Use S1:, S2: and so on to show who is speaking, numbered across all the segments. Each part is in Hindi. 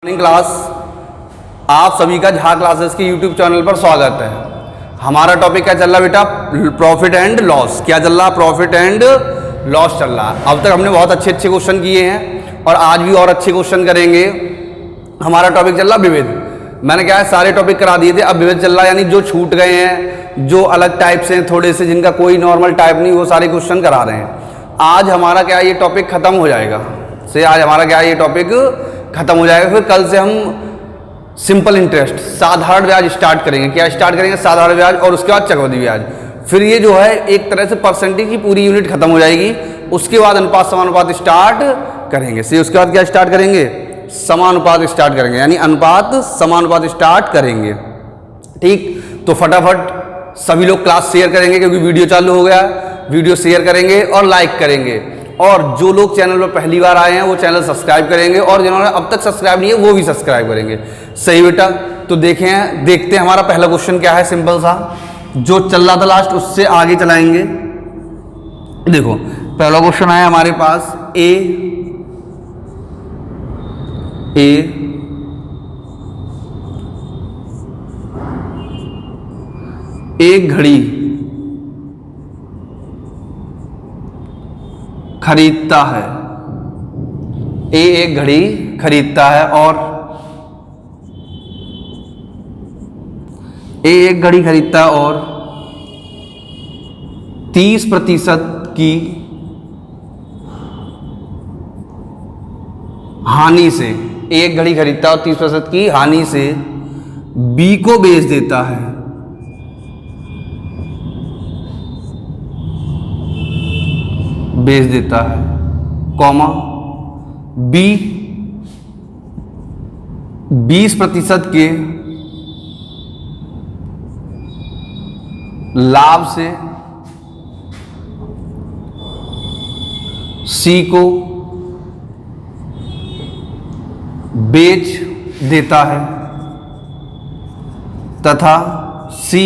S1: मॉर्निंग क्लास, आप सभी का झा क्लासेस के यूट्यूब चैनल पर स्वागत है। हमारा टॉपिक क्या चल रहा है बेटा? Profit and loss. क्या चल रहा है? प्रॉफिट एंड लॉस चल रहा है। अब तक हमने बहुत अच्छे अच्छे क्वेश्चन किए हैं और आज भी और अच्छे क्वेश्चन करेंगे। हमारा टॉपिक चल रहा विविध। मैंने क्या है, सारे टॉपिक करा दिए थे, अब विविध चल रहा है, यानी जो छूट गए हैं, जो अलग टाइप से थोड़े से, जिनका कोई नॉर्मल टाइप नहीं, वो सारे क्वेश्चन करा रहे हैं। आज हमारा क्या ये टॉपिक खत्म हो जाएगा आज हमारा क्या ये टॉपिक खत्म हो जाएगा। फिर कल से हम सिंपल इंटरेस्ट, साधारण ब्याज स्टार्ट करेंगे। क्या स्टार्ट करेंगे? साधारण ब्याज, और उसके बाद चक्रवृद्धि ब्याज। फिर ये जो है एक तरह से परसेंटेज की पूरी यूनिट खत्म हो जाएगी। उसके बाद अनुपात समानुपात स्टार्ट करेंगे। उसके बाद क्या स्टार्ट करेंगे? समानुपात स्टार्ट करेंगे, यानी अनुपात समानुपात स्टार्ट करेंगे। ठीक, तो फटाफट सभी लोग क्लास शेयर करेंगे क्योंकि वीडियो चालू हो गया। वीडियो शेयर करेंगे और लाइक करेंगे, और जो लोग चैनल पर पहली बार आए हैं वो चैनल सब्सक्राइब करेंगे, और जिन्होंने अब तक सब्सक्राइब नहीं है वो भी सब्सक्राइब करेंगे। सही बेटा, तो देखते हैं हमारा पहला क्वेश्चन क्या है। सिंपल सा जो चल रहा था लास्ट, उससे आगे चलाएंगे। देखो पहला क्वेश्चन है हमारे पास, एक घड़ी खरीदता है। एक घड़ी खरीदता है और एक घड़ी खरीदता है और 30% की हानि से, एक घड़ी खरीदता है और 30% की हानि से बी को बेच देता है। कॉमा बी 20% के लाभ से सी को बेच देता है तथा सी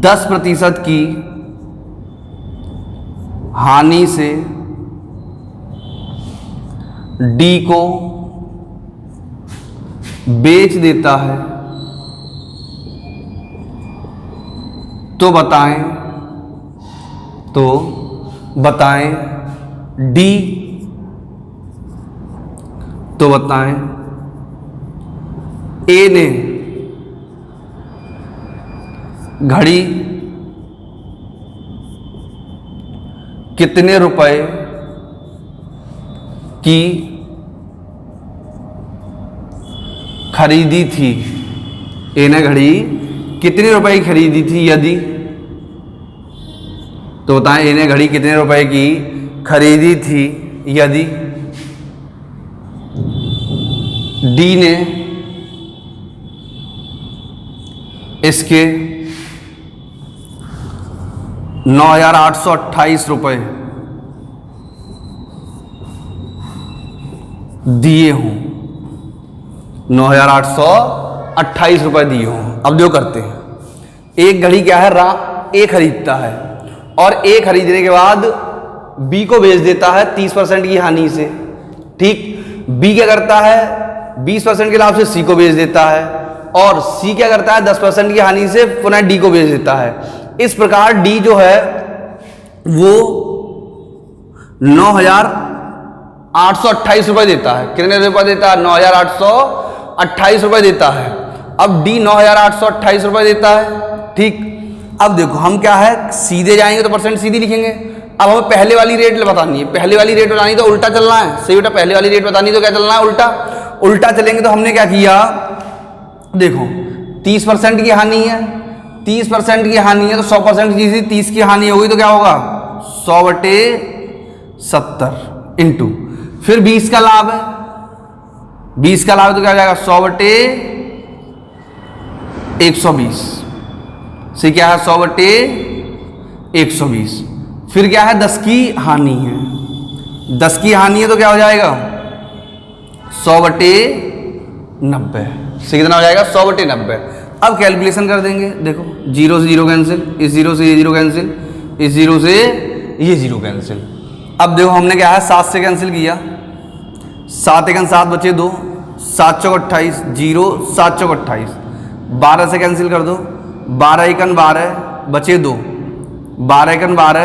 S1: 10% की हानि से डी को बेच देता है। तो बताएं डी, तो बताएं ए ने घड़ी कितने रुपए की खरीदी थी? ए ने घड़ी कितने रुपए की खरीदी थी यदि, तो बताएं ए ने घड़ी कितने रुपए की खरीदी थी यदि डी ने इसके 9,828 रुपए दिए हों। 9,828 रुपए दिए हों। अब जो करते हैं, एक घड़ी क्या है, ए खरीदता है और ए खरीदने के बाद बी को बेच देता है 30% की हानि से। ठीक, बी क्या करता है? 20% के लाभ से सी को बेच देता है, और सी क्या करता है? 10% की हानि से पुनः डी को बेच देता है। इस प्रकार डी जो है वो 9,828 रुपए देता है। कितने रुपए देता है? 9,828 रुपए देता है। अब डी 9,828 रुपए देता है। ठीक, अब देखो हम क्या है, सीधे जाएंगे तो परसेंट सीधी लिखेंगे। अब हमें पहले वाली रेट बतानी है। पहले वाली रेट बतानी तो उल्टा चलना है। सही बेटा, पहले वाली रेट बतानी तो क्या चलना है? उल्टा चलेंगे। तो हमने क्या किया, देखो 30% की हानि है, 30% की हानि है तो 100% की 30 की हानि होगी तो क्या होगा? 100/70 इंटू, फिर 20 का लाभ है, 20 का लाभ है तो क्या हो जाएगा? 100/120। से क्या है? 100/120। फिर क्या है? 10 की हानि है, 10 की हानि है तो क्या हो जाएगा? 100/90। से कितना हो जाएगा? 100/90। अब कैलकुलेशन कर देंगे। देखो 0 से 0 कैंसिल, इस 0 से ये 0 कैंसिल, इस 0 से ये 0 कैंसिल। अब देखो हमने क्या है 7 से कैंसिल किया, 7 एकन 7 बचे 2, 7 चौक 28, 0 7 चौक 28, 12 से कैंसिल कर दो, 12 एकन 12 बचे 2, 12 एकन 12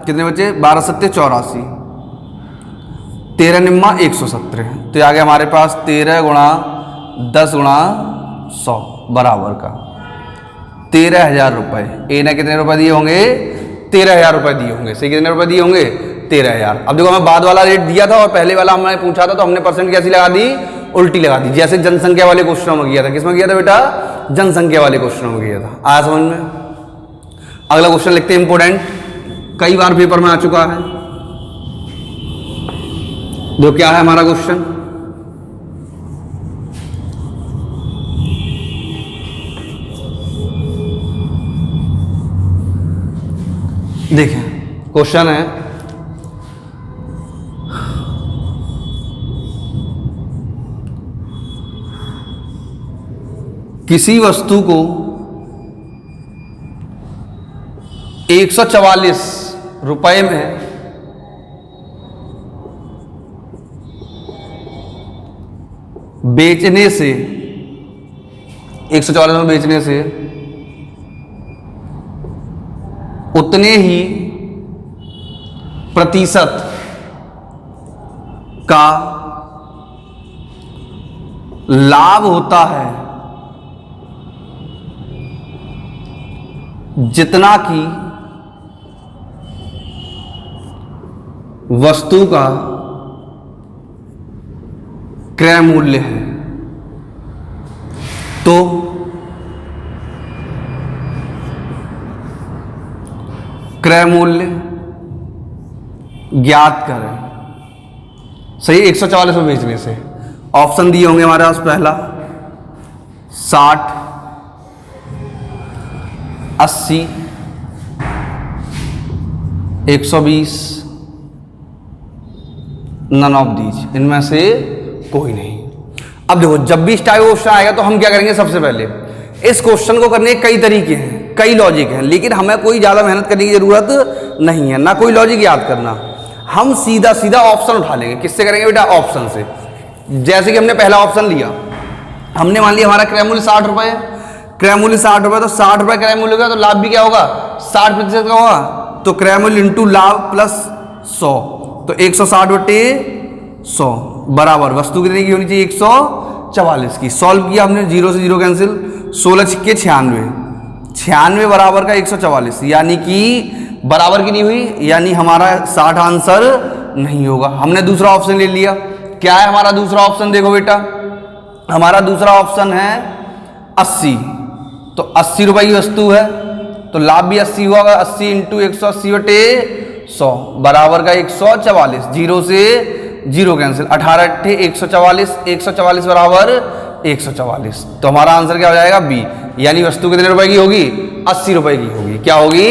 S1: कितने बचे, 12 सत्ते 84, 13 निम्मा 117, तो आ गया हमारे पास 13 गुणा 10 गुणा 100 बराबर का 13,000 रुपये। ए ने कितने रुपए दिए होंगे, 13,000 रुपये दिए होंगे। सही, कितने रुपए दिए होंगे, 13,000। अब देखो हमें बाद वाला रेट दिया था और पहले वाला हमने पूछा था, तो हमने परसेंट कैसी लगा दी, उल्टी लगा दी, जैसे जनसंख्या वाले क्वेश्चनों में किया था। किसमें किया था बेटा, जनसंख्या वाले क्वेश्चनों में किया था। आया समझ में। अगला क्वेश्चन लिखते हैं, इंपोर्टेंट, कई बार पेपर में आ चुका है। जो क्या है हमारा क्वेश्चन, देखें क्वेश्चन है, किसी वस्तु को 144 रुपए में बेचने से, 144 में बेचने से उतने ही प्रतिशत का लाभ होता है जितना कि वस्तु का क्रय मूल्य है, तो क्रय मूल्य ज्ञात करें। सही, 144 में बेचने से। ऑप्शन दिए होंगे हमारे पास, पहला 60, 80, 120, नन ऑफ दीज, इनमें से कोई नहीं। अब देखो, जब भी इस टाइप का क्वेश्चन आएगा तो हम क्या करेंगे, सबसे पहले इस क्वेश्चन को करने के कई तरीके हैं, कई लॉजिक हैं, लेकिन हमें कोई ज़्यादा मेहनत करने की ज़रूरत नहीं है, ना कोई लॉजिक याद करना। हम सीधा सीधा ऑप्शन उठा लेंगे। किससे करेंगे बेटा, ऑप्शन से। जैसे कि हमने पहला ऑप्शन लिया, हमने मान लिया हमारा क्रय मूल्य 60 रुपये है, क्रय मूल्य 60 रुपये, तो 60 रुपये क्रय मूल्य का, तो लाभ भी क्या होगा, 60% का होगा, तो क्रय मूल्य इंटू लाभ प्लस 100, तो 160 बटे 100 बराबर वस्तु कितने की होनी चाहिए, 144 की। सॉल्व किया हमने, 0 से 0 कैंसिल, 16 छिक्के 96, 96 बराबर का 144, यानी कि बराबर की नहीं हुई, यानी हमारा 60 आंसर नहीं होगा। हमने दूसरा ऑप्शन ले लिया। क्या है हमारा दूसरा ऑप्शन, देखो बेटा, हमारा दूसरा ऑप्शन है 80, तो 80 रुपए की वस्तु है, तो लाभ भी 80 हुआ, 80 इंटू 180 बटे 100 बराबर का 144, 0 से 0 कैंसिल, 18 अट्ठे 144, 144 बराबर 144, तो हमारा आंसर क्या हो जाएगा, बी, यानी वस्तु कितने रुपए की होगी, 80 रुपए की होगी। क्या होगी,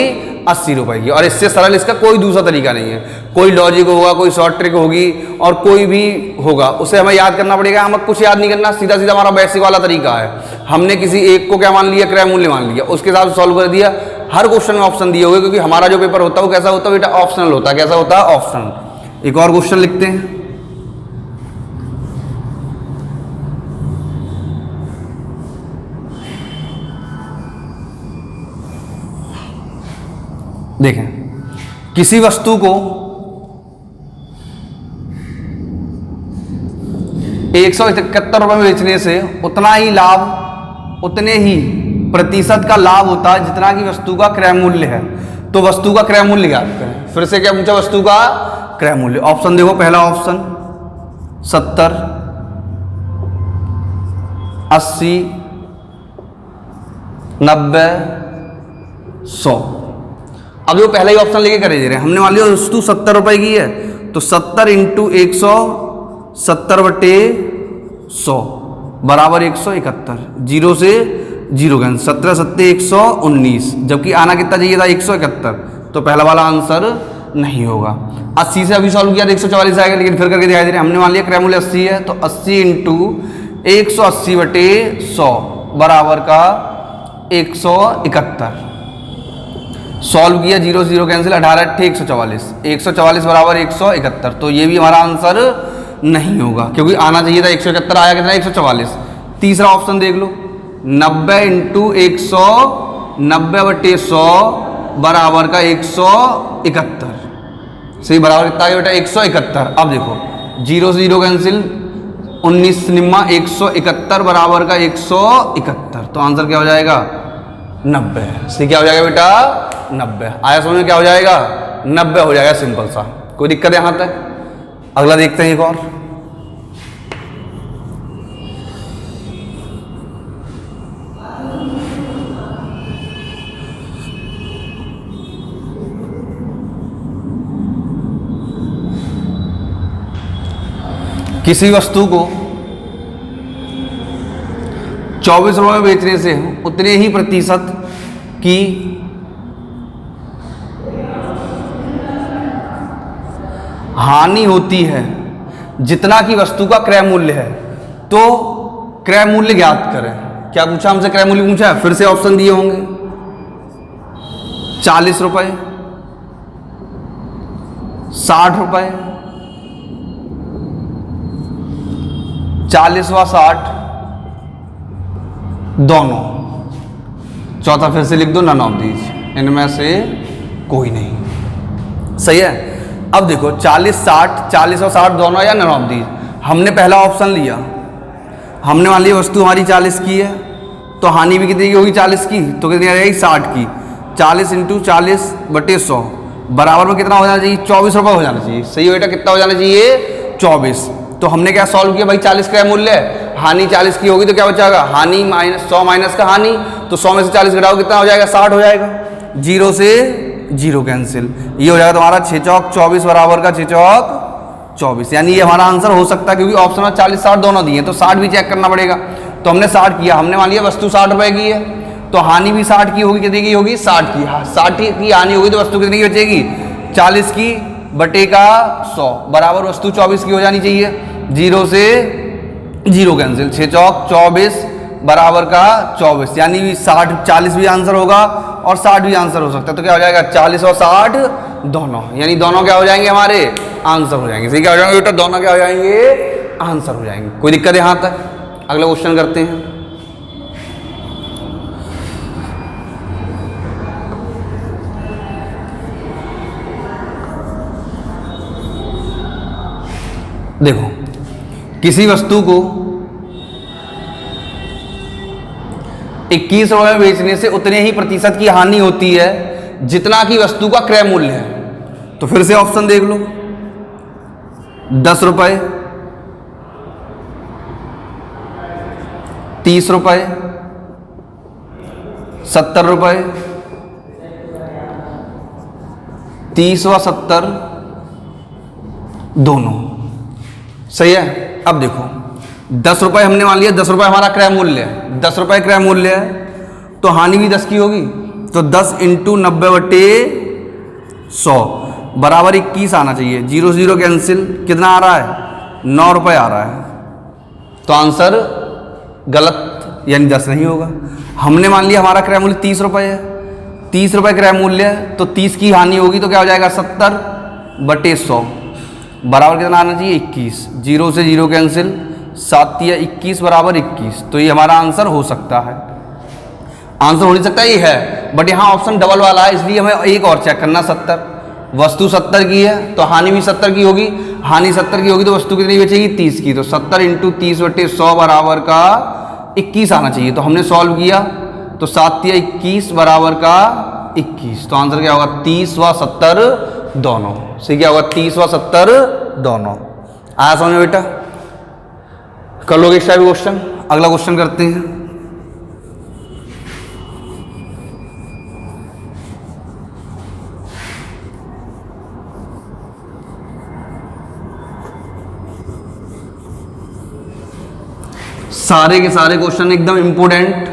S1: 80 रुपए की। और इससे सरल इसका कोई दूसरा तरीका नहीं है, कोई लॉजिक होगा, कोई शॉर्ट ट्रिक होगी, और कोई भी होगा, उसे हमें याद करना पड़ेगा। हमें कुछ याद नहीं करना, सीधा सीधा हमारा बेसिक वाला तरीका है। हमने किसी एक को क्या मान लिया, क्रय मूल्य मान लिया, उसके साथ सॉल्व कर दिया। हर क्वेश्चन में ऑप्शन दिए हुए, क्योंकि हमारा जो पेपर होता है वो कैसा होता है बेटा, ऑप्शनल होता है। कैसा होता है, ऑप्शनल। एक और क्वेश्चन लिखते हैं, देखें, किसी वस्तु को 171 रुपए में बेचने से उतना ही लाभ, उतने ही प्रतिशत का लाभ होता है जितना कि वस्तु का क्रय मूल्य है। तो वस्तु का क्रय मूल्य ज्ञात करें। फिर से क्या पूछा, वस्तु का क्रय मूल्य। ऑप्शन देखो, पहला ऑप्शन 70, 80, 90, 100। अब जो पहला ही ऑप्शन लेके करे दे रहे हैं, हमने मान लिया वस्तु 70 रुपए की है, तो 70 इंटू 170 बटे 100 बराबर 171, 0 से 0 का 17 सत्ते 119, जबकि आना कितना चाहिए था, 171, तो पहला वाला आंसर नहीं होगा। 80 से अभी सॉल्व किया तो 144 आएगा, लेकिन फिर करके दिखाई दे रहे हैं। हमने मान लिया क्रय मूल्य 80 है, तो 80 इंटू 180 बटे 100 बराबर का 171, सॉल्व किया, 0 से 0 कैंसिल, 18 अट्ठे 144, 144 बराबर 171, तो ये भी हमारा आंसर नहीं होगा, क्योंकि आना चाहिए था 171, आया कितना 144। तीसरा ऑप्शन देख लो, 90 इंटू 100, 90/100 बराबर का 171। सही, बराबर कितना आ गया बेटा 171। अब देखो 0 से 0 कैंसिल, 19 निम्मा 171 बराबर का 171, तो आंसर क्या हो जाएगा 90। सही, क्या हो जाएगा बेटा 90। आया समझ में, क्या हो जाएगा 90 हो जाएगा, सिंपल सा। कोई दिक्कत है यहाँ तक? अगला देखते हैं एक और। किसी वस्तु को 24 रुपये में बेचने से उतने ही प्रतिशत की हानि होती है जितना की वस्तु का क्रय मूल्य है, तो क्रय मूल्य ज्ञात करें। क्या पूछा हमसे? क्रय मूल्य पूछा है। फिर से ऑप्शन दिए होंगे, 40 रुपये, 60 रुपये, 40 व 60 दोनों। चौथा फिर से लिख दो, नन ऑफ दीज, इनमें से कोई नहीं। सही है। अब देखो 40 और 60 दोनों या नन ऑफ दीज। हमने पहला ऑप्शन लिया, हमने मान लिया वस्तु हमारी 40 की है, तो हानि भी कितनी की होगी 40 की, तो कितनी आ जाएगी 60 की। 40 इंटू 40/100 बराबर में कितना हो जाना चाहिए 24 रुपये हो जाना चाहिए। सही बेटा, कितना हो जाना चाहिए 24। तो हमने क्या सॉल्व किया भाई, 40 का मूल्य है, हानि 40 की होगी तो क्या बचाएगा, हानि माइनस 100 माइनस का हानि, तो 100 में से 40 घटाओ कितना हो जाएगा 60 हो जाएगा। 0 से 0 कैंसिल, ये हो जाएगा तुम्हारा 6 चौक 24 बराबर का 6 चौक 24। यानी ये हमारा आंसर हो सकता है, क्योंकि ऑप्शन में 40 60 दोनों दिए, तो 60 भी चेक करना पड़ेगा। तो हमने 60 किया, हमने मान लिया वस्तु 60 रुपए की है, तो हानि भी 60 की होगी, कितनी की होगी 60 की। 60 की हानि होगी तो वस्तु कितनी की बचेगी 40 की बटे का 100 बराबर वस्तु 24 की हो जानी चाहिए। 0 से 0 कैंसिल, 6 चौक 24 बराबर का 24, यानी 60 40 भी आंसर होगा और 60 भी आंसर हो सकता है। तो क्या हो जाएगा 40 और 60 दोनों, यानी दोनों क्या हो जाएंगे हमारे आंसर हो जाएंगे। सही, क्या हो जाएंगे बेटा, दोनों क्या हो जाएंगे आंसर हो जाएंगे। कोई दिक्कत है यहाँ तक? अगला क्वेश्चन करते हैं। देखो, किसी वस्तु को 21 रुपये में बेचने से उतने ही प्रतिशत की हानि होती है जितना की वस्तु का क्रय मूल्य है। तो फिर से ऑप्शन देख लो, 10 रुपये, 30 रुपये, 70 रुपये, 30 व 70 दोनों। सही है। अब देखो 10 रुपये हमने मान लिया, 10 रुपये हमारा क्रय मूल्य है, 10 रुपये क्रय मूल्य है, तो हानि भी 10 की होगी, तो 10 इंटू 90/100 बराबर 21 आना चाहिए। 0 से 0 कैंसिल, कितना आ रहा है 9 रुपये आ रहा है, तो आंसर गलत, यानी 10 नहीं होगा। हमने मान लिया हमारा क्रय मूल्य 30 रुपये है, 30 रुपये क्रय मूल्य है, तो 30 की हानि होगी तो क्या हो जाएगा 70/100 बराबर कितना आना चाहिए 21। 0 से 0 कैंसिल, 7 या 21 बराबर 21, तो ये हमारा आंसर हो सकता है। आंसर हो नहीं सकता, ये है, बट यहाँ ऑप्शन डबल वाला है, इसलिए हमें एक और चेक करना। 70, वस्तु 70 की है तो हानि भी 70 की होगी, हानि 70 की होगी तो वस्तु कितनी बचेगी 30 की, तो 70 इंटू 30/100 बराबर का 21 आना चाहिए। तो हमने सॉल्व किया, तो 7 या 21 बराबर का 21, तो आंसर क्या होगा 30 व 70 दोनों। सही, क्या होगा 30 व 70 दोनों। आया समझ में बेटा? कर लोगे एक्स्ट्रा भी क्वेश्चन। अगला क्वेश्चन करते हैं। सारे के सारे क्वेश्चन एकदम इंपोर्टेंट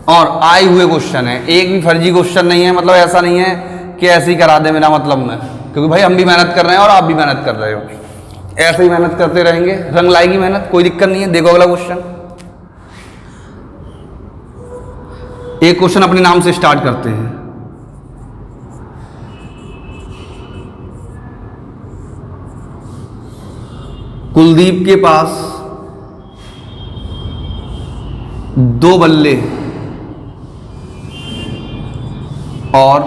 S1: और आए हुए क्वेश्चन है, एक भी फर्जी क्वेश्चन नहीं है। मतलब ऐसा नहीं है कि ऐसे ही करा दे मेरा मतलब में, क्योंकि भाई हम भी मेहनत कर रहे हैं और आप भी मेहनत कर रहे हो, ऐसे ही मेहनत करते रहेंगे, रंग लाएगी मेहनत, कोई दिक्कत नहीं है। देखो अगला क्वेश्चन, एक क्वेश्चन अपने नाम से स्टार्ट करते हैं। कुलदीप के पास 2 बल्ले और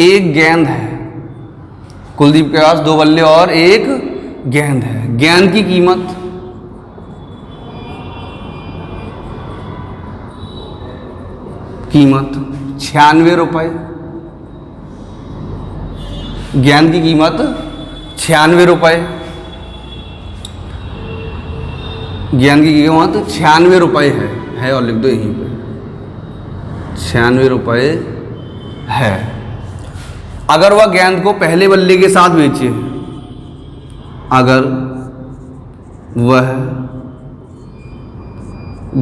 S1: एक गेंद है। कुलदीप के पास 2 बल्ले और एक गेंद है। गेंद की कीमत कीमत 96 रुपये। गेंद की कीमत 96 रुपये। गेंद की कीमत 96 रुपये है और लिख दो यहीं पे 96 रुपये है। अगर वह गेंद को पहले बल्ले के साथ बेचे, अगर वह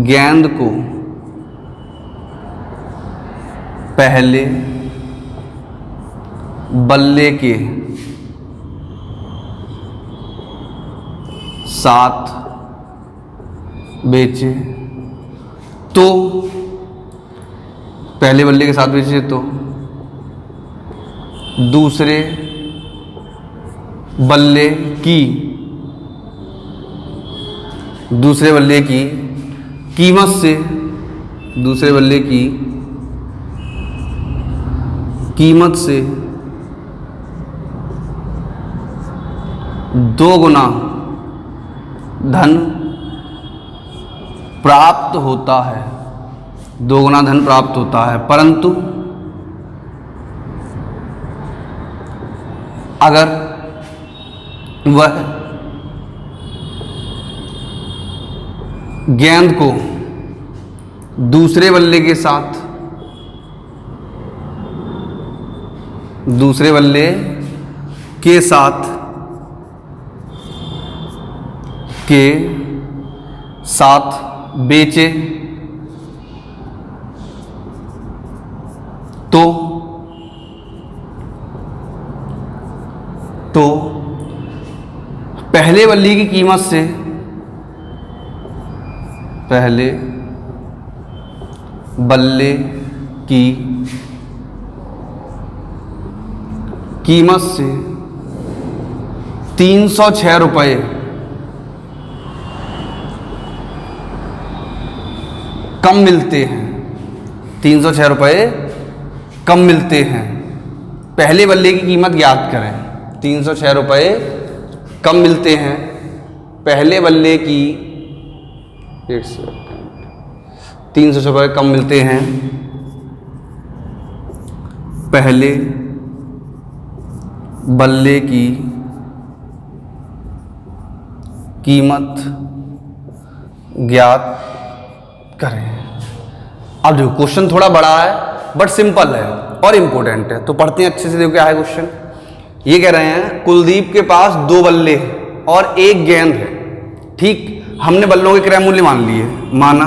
S1: गेंद को पहले बल्ले के साथ बेचे तो, पहले बल्ले के साथ बेचे तो दूसरे बल्ले की कीमत से, दूसरे बल्ले की कीमत से 2 गुना धन प्राप्त होता है। 2 गुना धन प्राप्त होता है। परंतु अगर वह गेंद को दूसरे बल्ले के साथ बेचे तो पहले बल्ले की कीमत से, पहले बल्ले की कीमत से 306 रुपये कम मिलते हैं। 306 रुपये कम मिलते हैं। पहले बल्ले की कीमत ज्ञात करें। 306 रुपये कम मिलते हैं। पहले बल्ले की 306 रुपये कम मिलते हैं। पहले बल्ले की कीमत ज्ञात करें। अब देखो क्वेश्चन थोड़ा बड़ा है बट सिंपल है और इम्पोर्टेंट है, तो पढ़ते हैं अच्छे से। देखो क्या है क्वेश्चन। ये कह रहे हैं कुलदीप के पास 2 बल्ले और एक गेंद है। ठीक, हमने बल्लों के क्रय मूल्य मान लिए। माना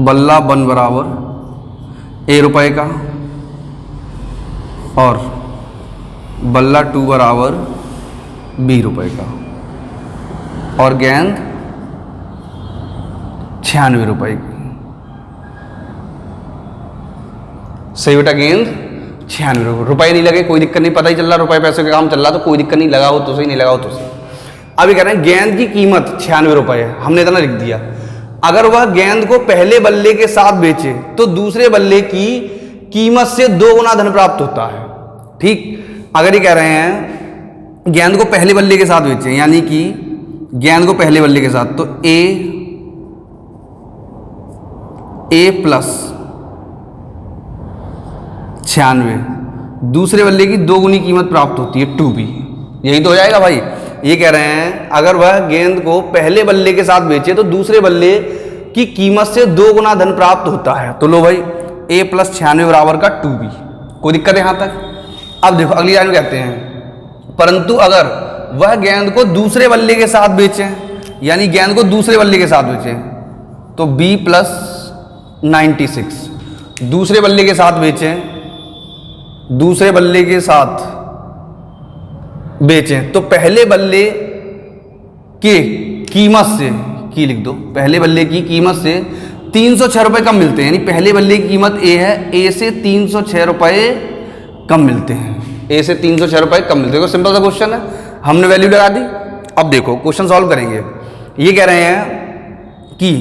S1: बल्ला 1 बराबर A रुपए का और बल्ला 2 बराबर B रुपए का और गेंद 96 रुपए की। सही बेटा, गेंद 96 रुपए नहीं लगे, कोई दिक्कत नहीं, पता ही चल रहा रुपए पैसे का काम चल रहा, तो कोई दिक्कत नहीं, लगा हो तो सही, नहीं लगा हो तो सही। अब ये कह रहे हैं गेंद की कीमत 96 रुपए है, हमने इतना लिख दिया। अगर वह गेंद को पहले बल्ले के साथ बेचे तो दूसरे बल्ले की कीमत से 2 गुना धन प्राप्त होता है। ठीक, अगर ये कह रहे हैं गेंद को पहले बल्ले के साथ बेचे, यानी कि गेंद को पहले बल्ले के साथ, तो ए प्लस 96 दूसरे बल्ले की 2 गुनी कीमत प्राप्त होती है 2B। यही तो हो जाएगा भाई। ये कह रहे हैं अगर वह गेंद को पहले बल्ले के साथ बेचे तो दूसरे बल्ले की कीमत से 2 गुना धन प्राप्त होता है। तो लो भाई A प्लस 96 बराबर का 2B। कोई दिक्कत है यहाँ तक? अब देखो अगली लाइन में कहते हैं परंतु अगर वह गेंद को दूसरे बल्ले के साथ बेचे, यानी गेंद को दूसरे बल्ले के साथ बेचे, तो B प्लस 96 दूसरे बल्ले के साथ बेचें, दूसरे बल्ले के साथ बेचें तो पहले बल्ले के कीमत से, की लिख दो, पहले बल्ले की कीमत से 306 रुपये कम मिलते हैं, यानी पहले बल्ले की कीमत ए है, ए से 306 रुपये कम मिलते हैं, ए से 306 रुपये कम मिलते हैं। सिंपल सा क्वेश्चन है, हमने वैल्यू लगा दी। अब देखो क्वेश्चन सॉल्व करेंगे। ये कह रहे हैं कि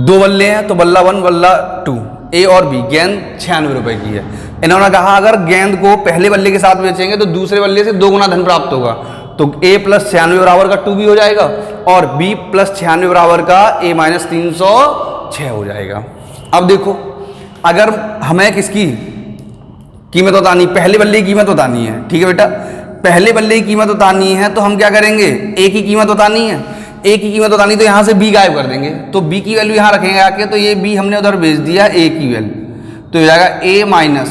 S1: दो बल्ले हैं, तो बल्ला 1 बल्ला 2, ए और बी, गेंद 96 रुपये की है। इन्होंने कहा अगर गेंद को पहले बल्ले के साथ बेचेंगे तो दूसरे बल्ले से 2 गुना धन प्राप्त होगा, तो a प्लस 96 बराबर का 2 भी हो जाएगा और b प्लस 96 बराबर का a माइनस 306 हो जाएगा। अब देखो अगर हमें किसकी कीमत बतानी, पहले बल्ले की कीमत बतानी है, ठीक है बेटा, पहले बल्ले की कीमत बतानी है तो हम क्या करेंगे, a की कीमत बतानी है, a की कीमत बतानी तो यहाँ से b गायब कर देंगे, तो b की वैल्यू यहाँ रखेंगे आके, तो ये b हमने उधर भेज दिया a की वैल्यू, तो हो जाएगा a माइनस,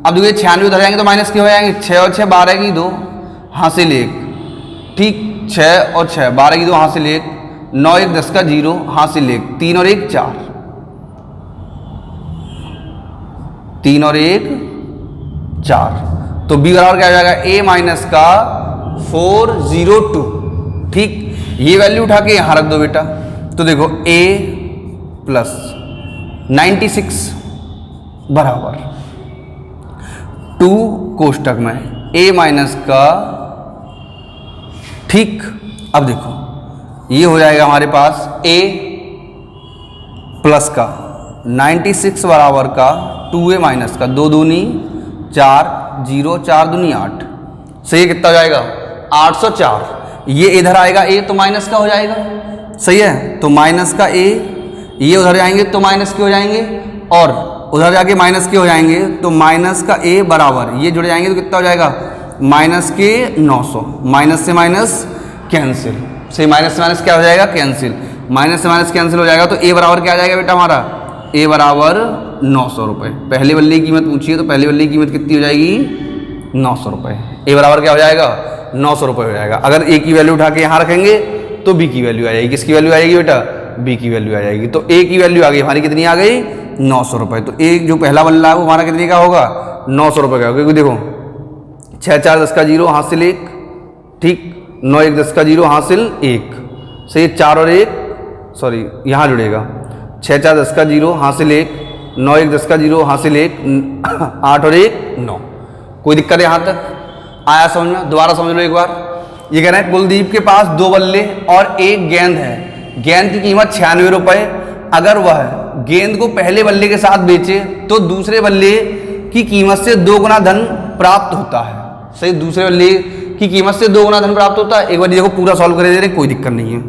S1: अब देखिए 96 उधर जाएंगे तो माइनस के हो जाएंगे, 6 और 6 12 की 2 हासिल 1, ठीक, 6 और 6 12 की 2 हासिल 1, 9 1 10 का 0 हासिल 1, 3 और 1 4, 3 और 1 4, तो b बराबर क्या हो जाएगा, a माइनस का 402, ठीक। ये वैल्यू उठा के यहां रख दो बेटा, तो देखो a प्लस 96 बराबर 2 कोष्टक में a माइनस का, ठीक। अब देखो ये हो जाएगा हमारे पास a प्लस का 96 बराबर का 2a माइनस का, 2 दूनी 4 0 4 दूनी 8, सही है, कितना हो जाएगा 804। ये इधर आएगा a तो माइनस का हो जाएगा, सही है, तो माइनस का a, ये उधर जाएंगे तो माइनस के हो जाएंगे और उधर जाके माइनस के हो जाएंगे, तो माइनस का a बराबर ये जुड़ जाएंगे तो कितना हो जाएगा माइनस के 900, माइनस से माइनस कैंसिल, सही, माइनस से माइनस क्या हो जाएगा कैंसिल, माइनस से माइनस कैंसिल हो जाएगा, तो a बराबर क्या आ जाएगा बेटा हमारा, a बराबर 900 रुपये। पहले बल्ले की कीमत पूछी है तो पहले बल्ले की कीमत कितनी हो जाएगी 900 रुपये, a बराबर क्या हो जाएगा 900 रुपये हो जाएगा। अगर a की वैल्यू उठा के यहाँ रखेंगे तो b की वैल्यू आ जाएगी, किसकी वैल्यू आ जाएगी बेटा, b की वैल्यू आ जाएगी, तो a की वैल्यू आ गई हमारी, कितनी आ गई 900 रुपये, तो a जो पहला बल्ला है वो हमारा कितने का होगा 900 रुपये का, क्योंकि देखो 6 4 10 का 0 हासिल 1, ठीक, 9 1 10 का 0 हासिल 1, सही, 4 और 1 सॉरी यहाँ जुड़ेगा, 6 4 10 का 0 हासिल 1, 9 1 10 का 0 हासिल 1, 8 और 1 9, कोई दिक्कत है यहाँ तक आया समझ में, दोबारा समझ लो एक बार। ये कह रहे हैं कुलदीप के पास 2 बल्ले और एक गेंद है, गेंद की कीमत 96 रुपये, अगर वह गेंद को पहले बल्ले के साथ बेचे तो दूसरे बल्ले की कीमत से 2 गुना धन प्राप्त होता है, सही, दूसरे बल्ले की कीमत से 2 गुना धन प्राप्त होता है। एक बार देखो पूरा सॉल्व कर दे रहे, कोई दिक्कत नहीं है,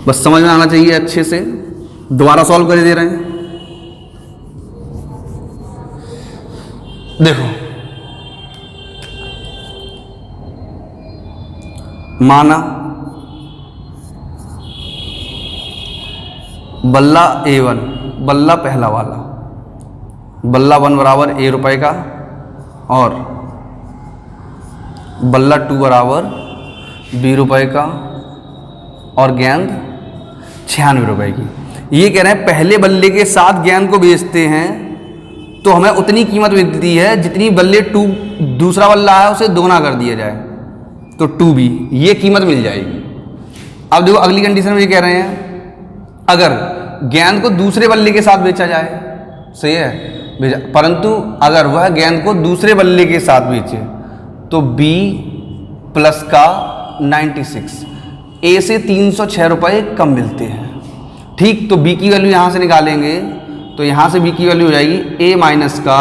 S1: बस समझ में आना चाहिए अच्छे से, दोबारा सॉल्व कर दे रहे हैं। देखो माना बल्ला A1, बल्ला पहला वाला, बल्ला 1 बराबर a रुपये का और बल्ला 2 बराबर b रुपये का और गेंद 96 रुपये की। ये कह रहे हैं पहले बल्ले के साथ गेंद को बेचते हैं तो हमें उतनी कीमत मिलती है जितनी बल्ले 2 दूसरा बल्ला है उसे दोगुना कर दिया जाए, तो 2b ये कीमत मिल जाएगी। अब देखो अगली कंडीशन में ये कह रहे हैं अगर गेंद को दूसरे बल्ले के साथ बेचा जाए, सही है, परंतु अगर वह गेंद को दूसरे बल्ले के साथ बेचे तो b प्लस का 96 a से 306 रुपये कम मिलते हैं, ठीक। तो b की वैल्यू यहाँ से निकालेंगे तो यहाँ से b की वैल्यू हो जाएगी a माइनस का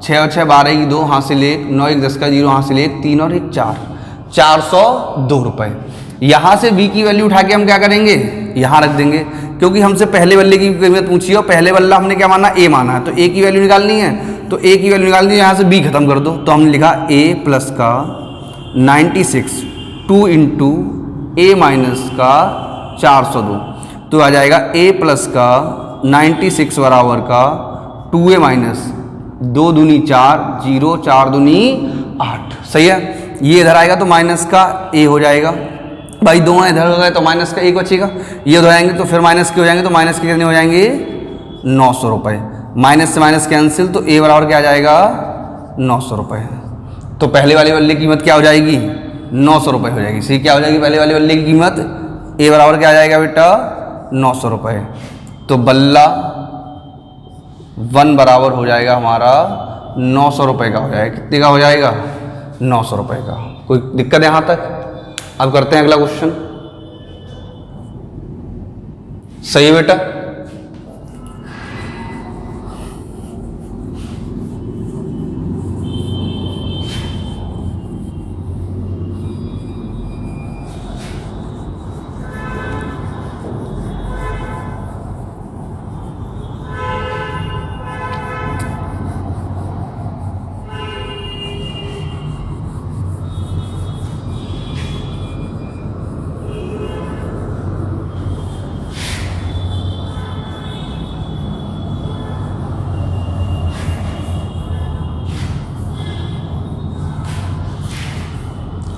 S1: 6 और 6 12 की 2 हासिल 1, 9 1 10 का 0 हासिल 1, 3 और 1 4, 402 रुपये। यहाँ से b की वैल्यू उठा के हम क्या करेंगे यहाँ रख देंगे, क्योंकि हमसे पहले बल्ले की कीमत पूछी और पहले बल्ला हमने क्या माना a माना है, तो a की वैल्यू निकालनी है, तो a की वैल्यू निकालनी है, यहाँ से b खत्म कर दो, तो हमने लिखा a प्लस का 96 2 इंटू a माइनस का 402, तो आ जाएगा a प्लस का 96 बराबर का 2a माइनस 2 दूनी 4 0 4 दूनी 8, सही है। ये इधर आएगा तो माइनस का a हो जाएगा, भाई दोनों इधर हो गए तो माइनस का 1 बचेगा, ये उधर आएंगे तो फिर माइनस के हो जाएंगे, तो माइनस के कितने हो जाएंगे 900 रुपये, माइनस से माइनस कैंसिल, तो a बराबर क्या आ जाएगा 900 रुपये। तो पहले वाले बल्ले की कीमत क्या हो जाएगी 900 रुपये हो जाएगी, सही, क्या हो जाएगी पहले वाले बल्ले की कीमत a बराबर क्या आ जाएगा बेटा 900 रुपये। तो बल्ला 1 बराबर हो जाएगा हमारा 900 रुपये का हो जाएगा। कितने का हो जाएगा? 900 रुपये का। कोई दिक्कत यहाँ तक? अब करते हैं अगला क्वेश्चन। सही है बेटा?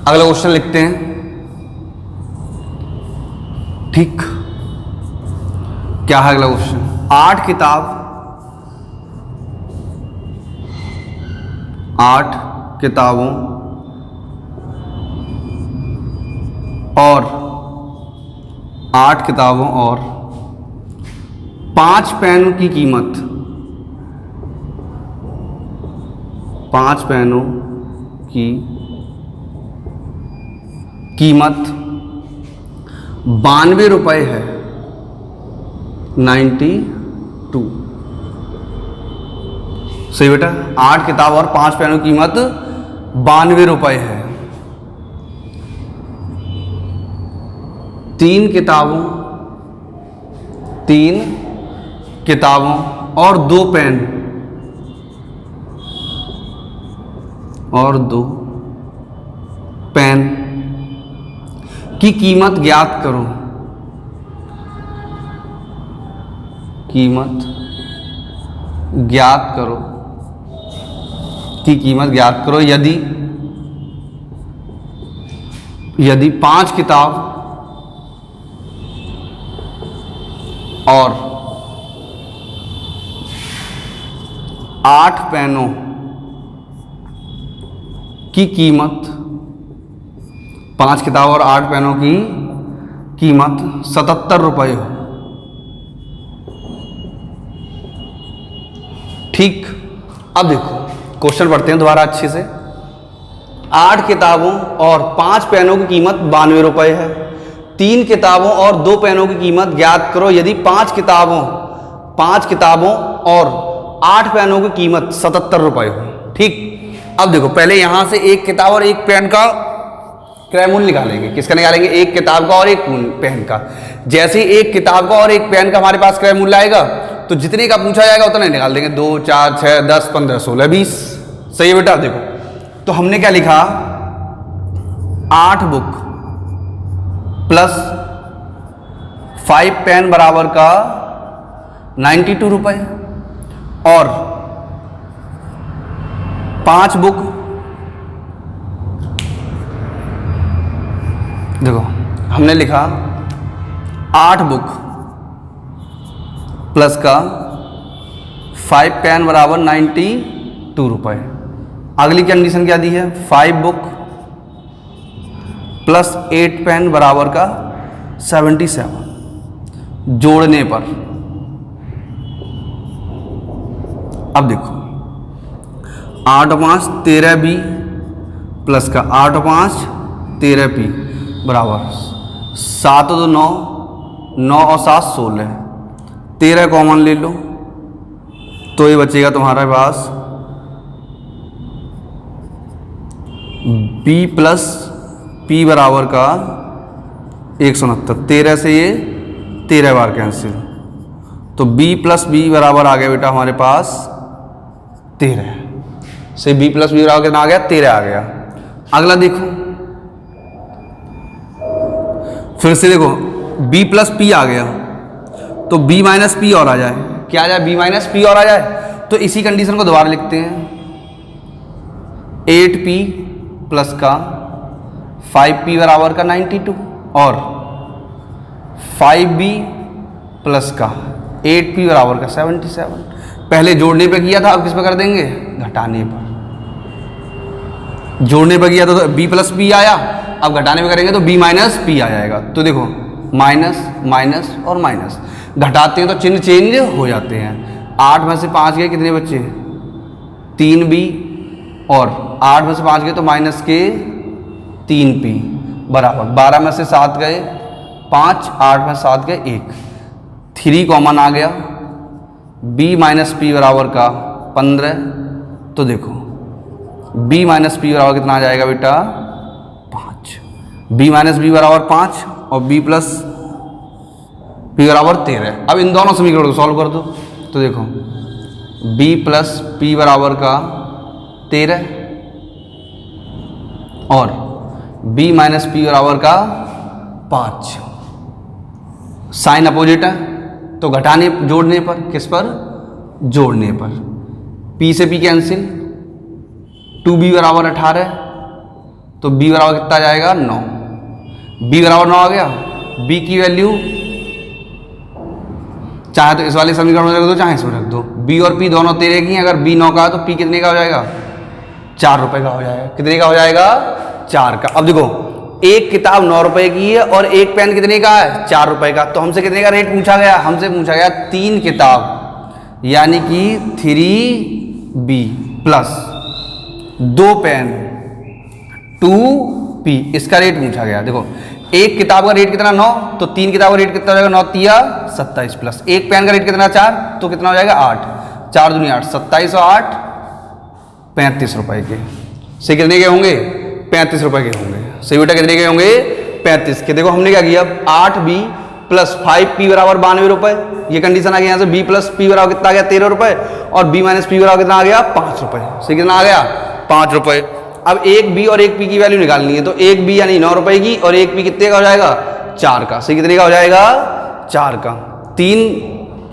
S1: अगला क्वेश्चन लिखते हैं। ठीक, क्या है अगला क्वेश्चन? 8 किताबों और 5 पेन की कीमत, 5 पेनों की कीमत 92 रुपये है, 92। सही बेटा? 8 किताब और 5 पेनों की कीमत 92 रुपये है। 3 किताबों और 2 पेन की कीमत ज्ञात करो। यदि 5 किताब और 8 पेनों की कीमत, 5 किताब और 8 पेनों की कीमत 77 रुपये हो। ठीक, अब देखो क्वेश्चन पढ़ते हैं दोबारा अच्छे से। 8 किताबों और 5 पेनों की कीमत 92 रुपये है। 3 किताबों और 2 पेनों की कीमत ज्ञात करो यदि 5 किताबों और 8 पेनों की कीमत 77 रुपये हो। ठीक, अब देखो पहले यहां से एक किताब और एक पेन का क्रय मूल्य निकालेंगे। किसका निकालेंगे? एक किताब का और एक पेन का। जैसे ही एक किताब का और एक पेन का हमारे पास क्रय मूल्य आएगा तो जितने का पूछा जाएगा उतना निकाल देंगे। 2, 4, 6, 10, 15, 16, 20। सही है बेटा? देखो तो हमने क्या लिखा? 8 बुक प्लस 5 पेन बराबर का 92 रुपये और 5 बुक, देखो हमने लिखा 8 बुक प्लस का 5 पेन बराबर 92 रुपये। अगली कंडीशन क्या दी है? 5 बुक प्लस 8 पेन बराबर का 77। जोड़ने पर अब देखो 8 और 5 13B प्लस का 8 और 5 13P बराबर 7 और 2 9, 9 और 7 16। 13 कॉमन ले लो तो ये बचेगा तुम्हारे पास B प्लस P बराबर का 169। 13 से ये 13 बार कैंसिल, तो B प्लस B बराबर आ गया बेटा हमारे पास 13 से। B प्लस B बराबर कितना आ गया? 13 आ गया। अगला देखो, फिर से देखो B प्लस P आ गया तो B माइनस P और आ जाए। क्या आ जाए? B माइनस P और आ जाए। तो इसी कंडीशन को दोबारा लिखते हैं। 8P प्लस का 5P बराबर का 92 और 5B प्लस का 8P बराबर का 77। पहले जोड़ने पे किया था, अब किस पे कर देंगे? घटाने पर। जोड़ने पे किया तो B प्लस P आया, अब घटाने पे करेंगे तो B माइनस P आ जाएगा। तो देखो माइनस माइनस और माइनस, घटाते हैं तो चिन्ह चेंज हो जाते हैं। 8 में से 5 गए, कितने बच्चे? 3b, और 8 में से 5 गए तो माइनस के 3p बराबर 12 में से 7 गए 5, 8 में 7 गए 1, 3 कॉमन आ गया, b माइनस पी बराबर का 15। तो देखो b माइनस पी बराबर कितना आ जाएगा बेटा? 5। b माइनस बी बराबर 5 और b प्लस p बराबर 13। अब इन दोनों समीकरणों को सॉल्व कर दो। तो देखो b प्लस पी बराबर का 13 और b माइनस पी बराबर का 5। साइन अपोजिट है तो घटाने जोड़ने पर, किस पर? जोड़ने पर। p से p कैंसिल, 2b बराबर 18, तो b बराबर कितना आ जाएगा? 9। b बराबर 9 आ गया। b की वैल्यू चाहे तो इस वाले समीकरण में रख दो, चाहे इसमें रख दो। b और p दोनों 13 की हैं। अगर b 9 का है तो p कितने का हो जाएगा? 4 रुपए का हो जाएगा। कितने का हो जाएगा? 4 का। अब देखो एक किताब 9 रुपए की है और एक पेन कितने का है? 4 रुपए का। तो हमसे कितने का रेट पूछा गया? हमसे पूछा गया 3 किताब यानी कि 3b प्लस 2 पेन 2p, इसका रेट पूछा गया। देखो एक किताब का रेट कितना? 9, तो 3 किताब का रेट कितना हो जाएगा? 9 तिया 27 प्लस एक पेन का रेट कितना? 4, तो कितना हो जाएगा? 8, 4 दूनी 8, 27 और 8 35 रुपए के। सही कितने के होंगे? 35 रुपए के होंगे। सही बेटा कितने के होंगे? 35 के। देखो हमने क्या किया, 8b प्लस 5p बराबर 92 रुपए, ये कंडीशन आ गया। यहाँ से b प्लस p बराबर कितना आ गया? 13 रुपए, और b माइनस p बराबर कितना आ गया? 5 रुपए। सही कितना आ गया? 5 रुपए। अब एक b और एक p की वैल्यू निकालनी है, तो एक b यानी 9 रुपए की और एक p कितने का हो जाएगा? 4 का। सही कितने का हो जाएगा? 4 का।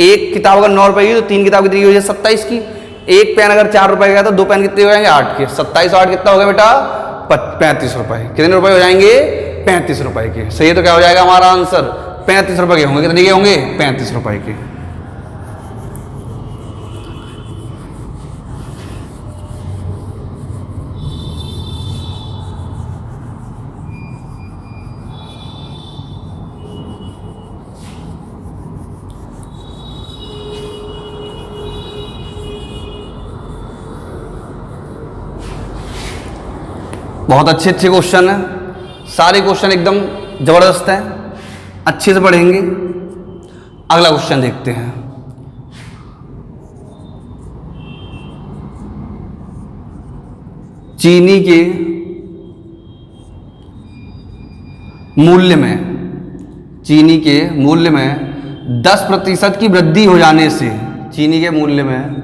S1: एक किताब अगर 9 रुपए की तो 3 किताब कितनी की हो जाएगी? 27 की। एक पेन अगर 4 रुपए का तो 2 पेन कितने हो जाएंगे? 8 के। 27 और 8 कितना हो गया बेटा? 35 रुपए। कितने रुपए हो जाएंगे? 35 रुपए के। सही है, तो क्या हो जाएगा हमारा आंसर? 35 रुपए के होंगे। कितने के होंगे? 35 रुपए के। बहुत अच्छे अच्छे क्वेश्चन हैं, सारे क्वेश्चन एकदम जबरदस्त हैं, अच्छे से पढ़ेंगे। अगला क्वेश्चन देखते हैं। चीनी के मूल्य में 10% की वृद्धि हो जाने से, चीनी के मूल्य में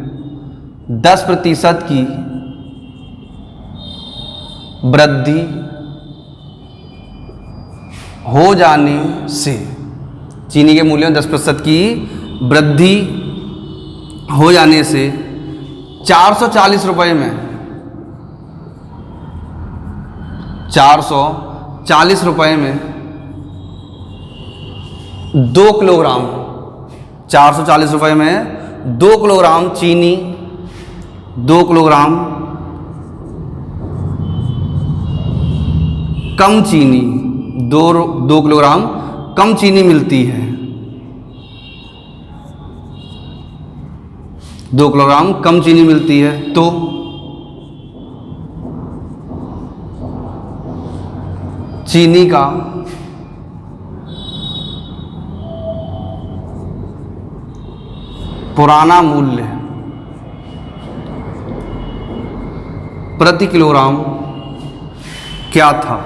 S1: 10% की वृद्धि हो जाने से, चीनी के मूल्य में 10% की वृद्धि हो जाने से 440 रुपए में 440 रुपए में 2 किलोग्राम 440 रुपए में 2 किलोग्राम चीनी 2 किलोग्राम कम चीनी 2 किलोग्राम कम चीनी मिलती है। 2 किलोग्राम कम चीनी मिलती है तो चीनी का पुराना मूल्य प्रति किलोग्राम क्या था।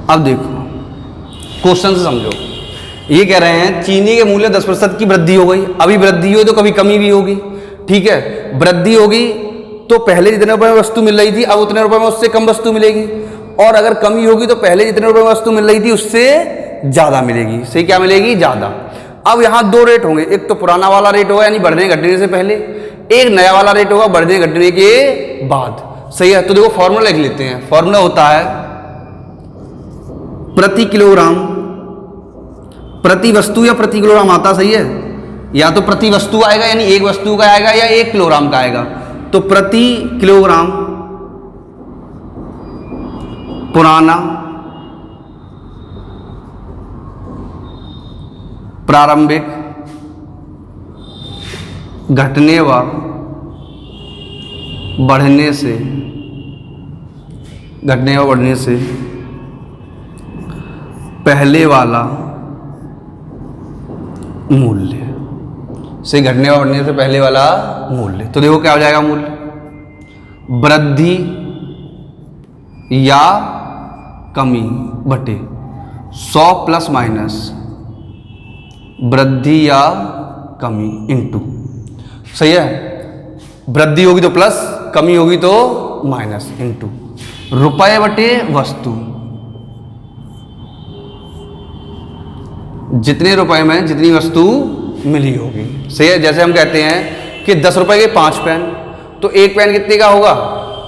S1: अब देखो क्वेश्चन से समझो, ये कह रहे हैं चीनी के मूल्य 10% की वृद्धि हो गई। अभी वृद्धि हुई तो कभी कमी भी होगी, ठीक है। वृद्धि होगी तो पहले जितने रुपए में वस्तु मिल रही थी अब उतने रुपए में उससे कम वस्तु मिलेगी, और अगर कमी होगी तो पहले जितने रुपए में वस्तु मिल रही थी उससे ज्यादा मिलेगी। सही क्या मिलेगी? ज्यादा। अब यहाँ 2 रेट होंगे, एक तो पुराना वाला रेट होगा यानी बढ़ने घटने से पहले, एक नया वाला रेट होगा बढ़ने घटने के बाद। सही है, तो देखो फॉर्मूला लिख लेते हैं। फॉर्मूला होता है प्रति किलोग्राम प्रति वस्तु या प्रति किलोग्राम आता, सही है, या तो प्रति वस्तु आएगा यानी एक वस्तु का आएगा या 1 किलोग्राम का आएगा। तो प्रति किलोग्राम पुराना प्रारंभिक घटने व बढ़ने से पहले वाला मूल्य, से घटने व बढ़ने से पहले वाला मूल्य। तो देखो क्या हो जाएगा मूल्य, वृद्धि या कमी बटे 100 प्लस माइनस वृद्धि या कमी इंटू, सही है, वृद्धि होगी तो प्लस, कमी होगी तो माइनस, इंटू रुपए बटे वस्तु, जितने रुपए में जितनी वस्तु मिली होगी, सही है। जैसे हम कहते हैं कि 10 रुपए के 5 पेन, तो एक पेन कितने का होगा,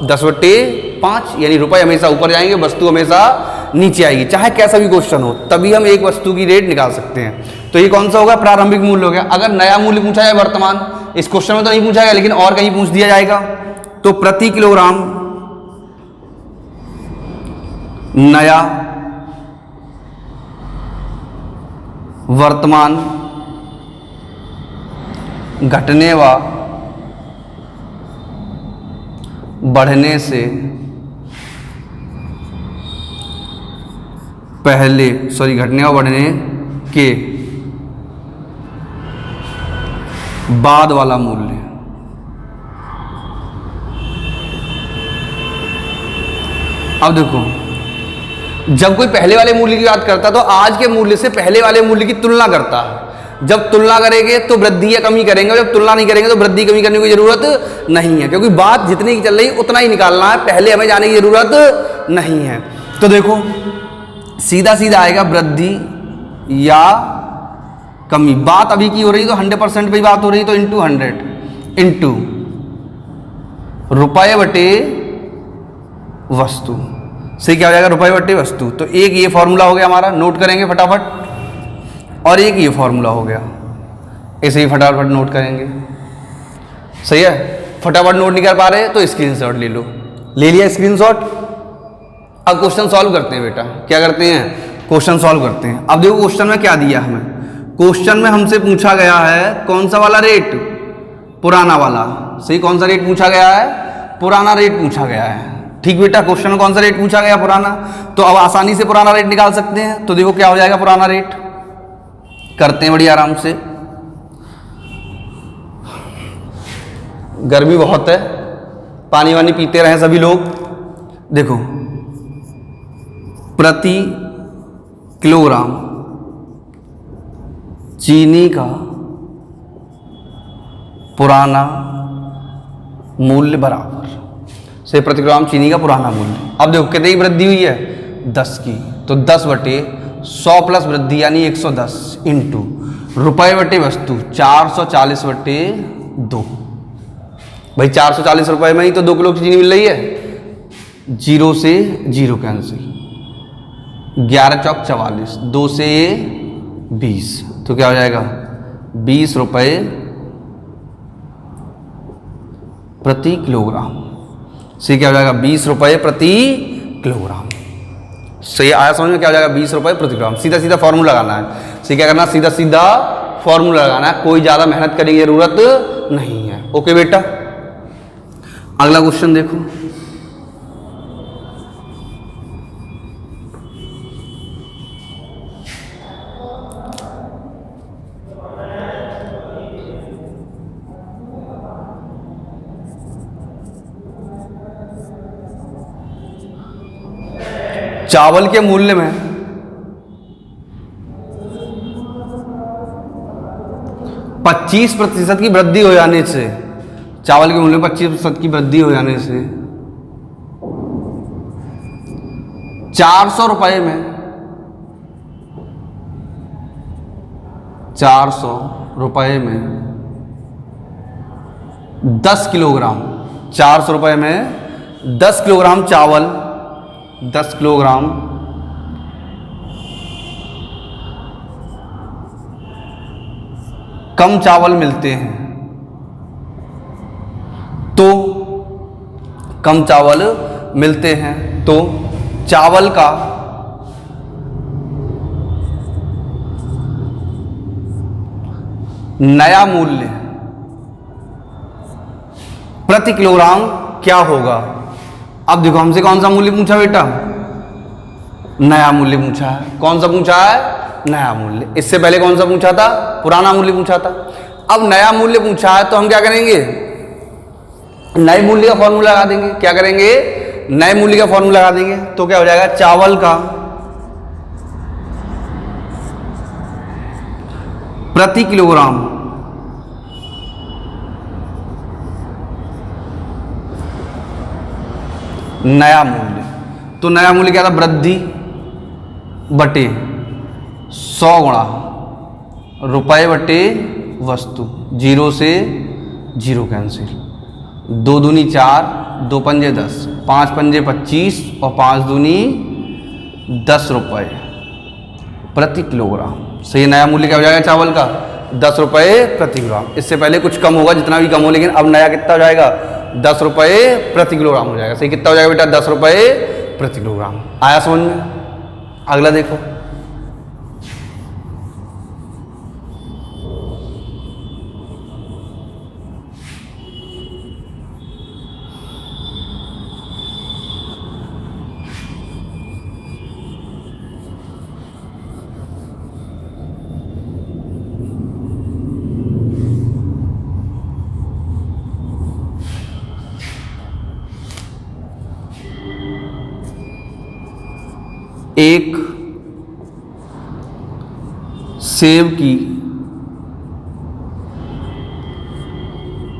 S1: 10/5, यानी रुपए हमेशा ऊपर जाएंगे, वस्तु हमेशा नीचे आएगी, चाहे कैसा भी क्वेश्चन हो, तभी हम एक वस्तु की रेट निकाल सकते हैं। तो ये कौन सा होगा, प्रारंभिक मूल्य हो गया। अगर नया मूल्य पूछा जाए वर्तमान, इस क्वेश्चन में तो नहीं पूछा गया, लेकिन और कहीं पूछ दिया जाएगा, तो प्रति किलोग्राम नया वर्तमान घटने व बढ़ने से पहले, घटने व बढ़ने के बाद वाला मूल्य। अब देखो, जब कोई पहले वाले मूल्य की बात करता है तो आज के मूल्य से पहले वाले मूल्य की तुलना करता है। जब तुलना करेंगे तो वृद्धि या कमी करेंगे, जब तुलना नहीं करेंगे तो वृद्धि कमी करने की जरूरत नहीं है, क्योंकि बात जितनी की चल रही उतना ही निकालना है, पहले हमें जाने की जरूरत नहीं है। तो देखो सीधा सीधा आएगा वृद्धि या कमी, बात अभी की हो रही तो 100% पे बात हो रही, तो इंटू 100 इंटू रुपए बटे वस्तु, सही क्या हो जाएगा, रुपए बटे वस्तु। तो एक ये फॉर्मूला हो गया हमारा, नोट करेंगे फटाफट, और एक ये फॉर्मूला हो गया, ऐसे ही फटाफट नोट करेंगे, सही है। फटाफट नोट नहीं कर पा रहे तो स्क्रीनशॉट ले लो, ले लिया स्क्रीनशॉट। अब क्वेश्चन सॉल्व करते हैं बेटा, क्या करते हैं, क्वेश्चन सॉल्व करते हैं। अब देखो क्वेश्चन में क्या दिया हमें, क्वेश्चन में हमसे पूछा गया है कौन सा वाला रेट, पुराना वाला, सही, कौन सा रेट पूछा गया है, पुराना रेट पूछा गया है, ठीक बेटा। क्वेश्चन में कौन सा रेट पूछा गया, पुराना, तो अब आसानी से पुराना रेट निकाल सकते हैं। तो देखो क्या हो जाएगा पुराना रेट, करते हैं बड़ी आराम से, गर्मी बहुत है, पानी वानी पीते रहें सभी लोग। देखो प्रति किलोग्राम चीनी का पुराना मूल्य बराबर से प्रति किलोग्राम चीनी का पुराना मूल्य। अब देखो कितनी वृद्धि हुई है, 10 की, तो 10/100 प्लस वृद्धि यानी 110 इंटू रुपए बटे वस्तु 440/2। भाई 440 रुपए में ही तो 2 किलो की चीनी मिल रही है, 0 से 0 कैंसिल, 11 चौक 44, 2 से 20, तो क्या हो जाएगा 20 रुपए प्रति किलोग्राम, सही क्या हो जाएगा 20 रुपए प्रति किलोग्राम। सही आया समझ में, क्या हो जाएगा 20 रुपए प्रति किलोग्राम। सीधा सीधा फॉर्मूला लगाना है, सही क्या करना, सीधा सीधा फॉर्मूला लगाना है, कोई ज्यादा मेहनत करने की जरूरत नहीं है। ओके बेटा, अगला क्वेश्चन देखो, चावल के मूल्य में 25% की वृद्धि हो जाने से, चावल के मूल्य में 25% की वृद्धि हो जाने से 400 रुपए में 400 रुपए में 10 किलोग्राम, 400 रुपए में 10 किलोग्राम चावल, 10 किलोग्राम कम चावल मिलते हैं, तो कम चावल मिलते हैं तो चावल का नया मूल्य प्रति किलोग्राम क्या होगा। अब देखो हमसे कौन सा मूल्य पूछा बेटा, नया मूल्य पूछा है। कौन सा पूछा है, नया मूल्य। इससे पहले कौन सा पूछा था, पुराना मूल्य पूछा था। अब नया मूल्य पूछा है तो हम क्या करेंगे, नए मूल्य का फॉर्मूला लगा देंगे। क्या करेंगे, नए मूल्य का फॉर्मूला लगा देंगे। तो क्या हो जाएगा, चावल का प्रति किलोग्राम नया मूल्य। तो नया मूल्य क्या था, वृद्धि बटे 100 गुणा रुपए बटे वस्तु। 0 से 0 कैंसिल, 2 दूनी 4, 2 पंजे 10, 5 पंजे 25 और 5 दूनी 10 रुपए प्रति किलोग्राम। सही, नया मूल्य क्या हो जाएगा चावल का, 10 रुपए प्रति किलोग्राम। इससे पहले कुछ कम होगा, जितना भी कम हो, लेकिन अब नया कितना हो जाएगा, 10 रुपए प्रति किलोग्राम हो जाएगा। सही, कितना हो जाएगा बेटा, 10 रुपए प्रति किलोग्राम। आया समझ में। अगला देखो, एक सेब की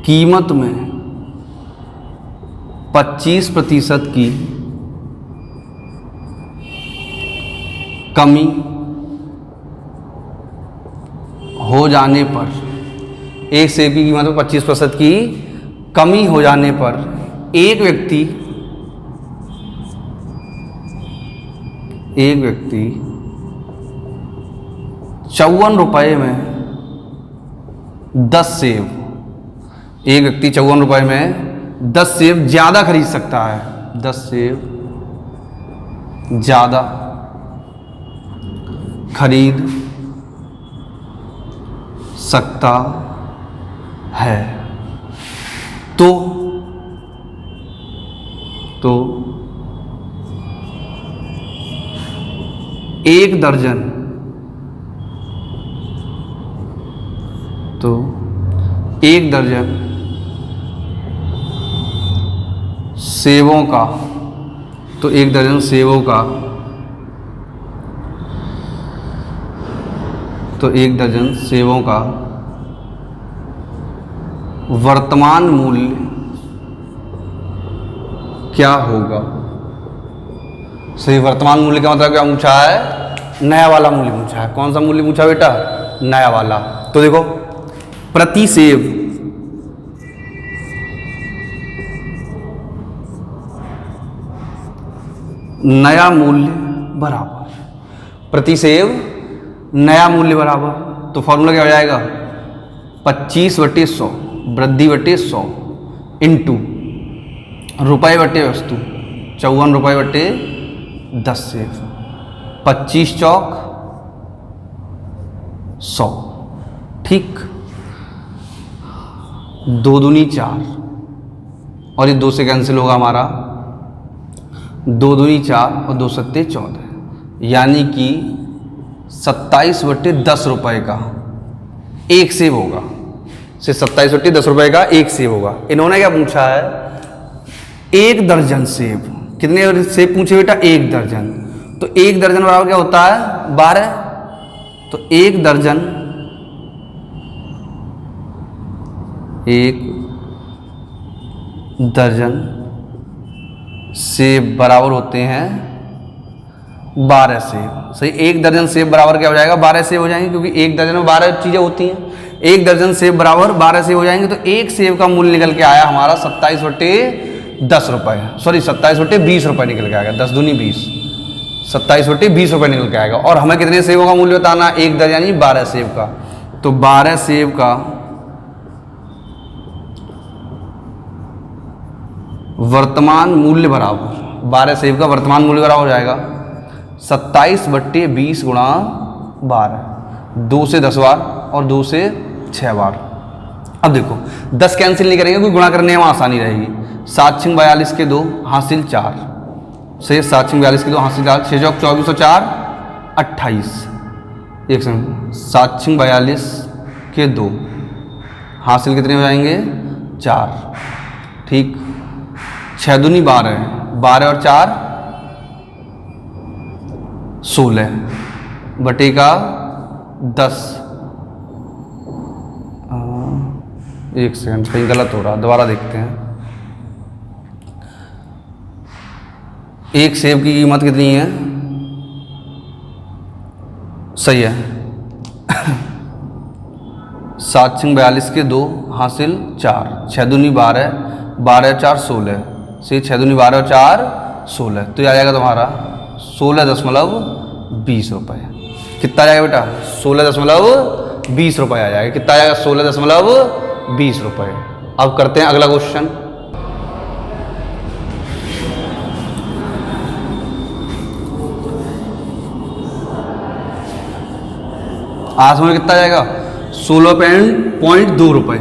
S1: कीमत में 25% की कमी हो जाने पर, एक सेब की कीमत में 25% की कमी हो जाने पर एक व्यक्ति 54 रुपए में 10 सेब, एक व्यक्ति 54 रुपए में 10 सेब ज़्यादा खरीद सकता है। 10 सेब ज़्यादा खरीद सकता है। तो एक दर्जन, तो एक दर्जन सेबों का, तो एक दर्जन सेबों का, तो एक दर्जन सेबों का वर्तमान मूल्य क्या होगा। सही, वर्तमान मूल्य का मतलब क्या पूछा है, नया वाला मूल्य पूछा है। कौन सा मूल्य पूछा बेटा, नया वाला। तो देखो, प्रति सेब नया मूल्य बराबर, प्रति सेब नया मूल्य बराबर, तो फॉर्मूला क्या हो जाएगा, 25/100 वृद्धि बटे 100 इंटू रुपए बटे वस्तु, 54 रुपए बटे 10 सेब, 25 चौक 100। ठीक, 2 दूनी 4 और ये 2 से कैंसिल होगा हमारा, 2 दूनी 4 और 2 सत्ते 14, यानी कि 27/10 रुपए का एक सेब होगा। से 27/10 रुपए का एक सेब होगा। इन्होंने क्या पूछा है, एक दर्जन सेब। कितने सेब पूछे बेटा, एक दर्जन। तो एक दर्जन बराबर क्या होता है, 12। तो एक दर्जन सेब बराबर होते हैं 12 सेब। सही, एक दर्जन सेब बराबर क्या हो जाएगा, 12 सेब हो जाएंगे, क्योंकि एक दर्जन में 12 चीज़ें होती हैं। एक दर्जन सेब बराबर 12 सेब हो जाएंगे। तो एक सेब का मूल्य निकल के आया हमारा 27/10 रुपये, सॉरी 27/20 रुपये निकल के आएगा। 10 दूनी 20, 27/20 रुपये निकल के आएगा। और हमें कितने सेबों का मूल्य बताना, एक दर्जन यानी 12 सेब का। तो 12 सेब का वर्तमान मूल्य बराबर, 12 सेब का वर्तमान मूल्य बराबर हो जाएगा 27/20 गुणा 12, 2 से 10 बार और 2 से 6 बार। अब देखो 10 कैंसिल नहीं करेंगे, कोई गुणा करने में आसानी रहेगी। 7 6 42 के 2 हासिल 4, सही। 7 6 42 के 2 हासिल 4, 6 चौक 24 और 4 28। एक सेकंड, 7 6 42 के 2 हासिल कितने हो जाएंगे? 4, ठीक। 6 दूनी 12, 12 और 4 16 बटे का 10। एक सेकंड, कहीं गलत हो रहा, दोबारा देखते हैं। एक सेब की कीमत कितनी है? सही है 7 6 42 के 2 हासिल 4, 6 दूनी 12, 12 और 4 16, सही। 6 दूनी 12 और 4 16, तो ये आ जाएगा तुम्हारा 16.20 रुपये। कितना आ जाएगा बेटा? 16.20 रुपये आ जाएगा। कितना आ जाएगा? 16.20 रुपये। अब करते हैं अगला क्वेश्चन। आज में कितना आ जाएगा? 16.2 रुपये।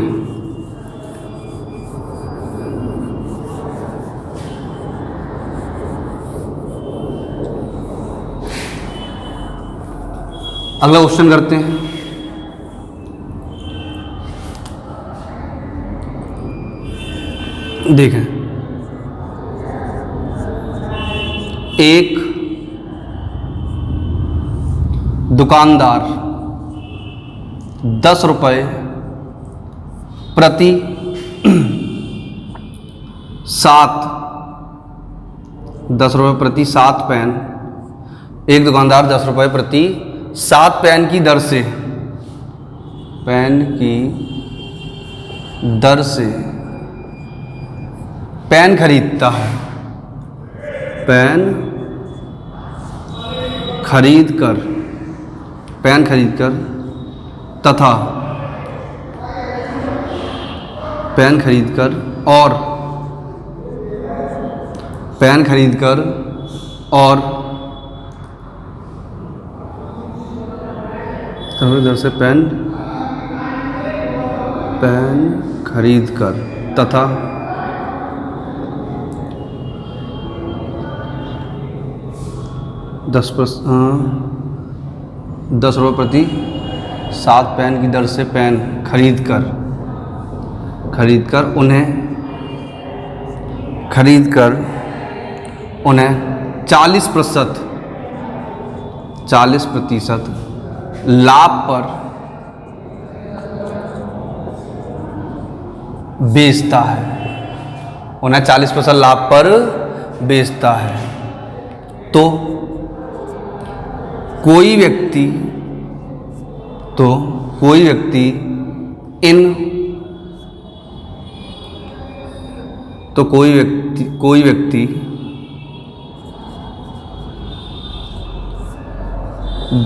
S1: अगला क्वेश्चन करते हैं। देखें, एक दुकानदार 10 रुपये प्रति 7 पेन, एक दुकानदार 10 रुपये प्रति 7 पेन की दर से पेन खरीदता है। पेन खरीद कर तथा पेन खरीद कर और दर से पेन खरीद कर तथा 10 रुपये प्रति 7 पेन की दर से पेन खरीद कर उन्हें 40% लाभ पर बेचता है। उन्हें 40% लाभ पर बेचता है। तो कोई व्यक्ति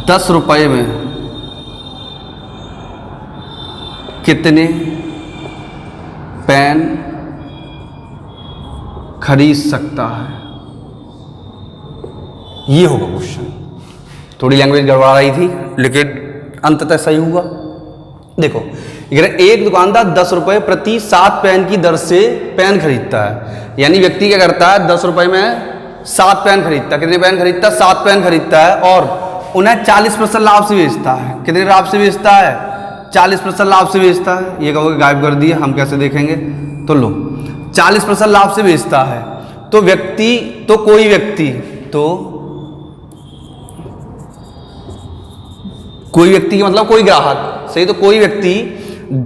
S1: दस रुपये में कितने पेन खरीद सकता है? ये होगा क्वेश्चन। थोड़ी लैंग्वेज गड़बड़ा रही थी लेकिन अंततः सही हुआ। देखो, एक दुकानदार 10 रुपये प्रति 7 पेन की दर से पेन खरीदता है। यानी व्यक्ति क्या करता है? 10 रुपये में 7 पेन खरीदता है। कितने पेन खरीदता है? 7 पेन खरीदता है और उन्हें 40% लाभ से बेचता है। कितने लाभ से बेचता है? 40% लाभ से बेचता है। ये कहोगे गायब कर दिया, हम कैसे देखेंगे? तो लो, 40% लाभ से बेचता है। तो कोई व्यक्ति की मतलब कोई ग्राहक, सही। तो कोई व्यक्ति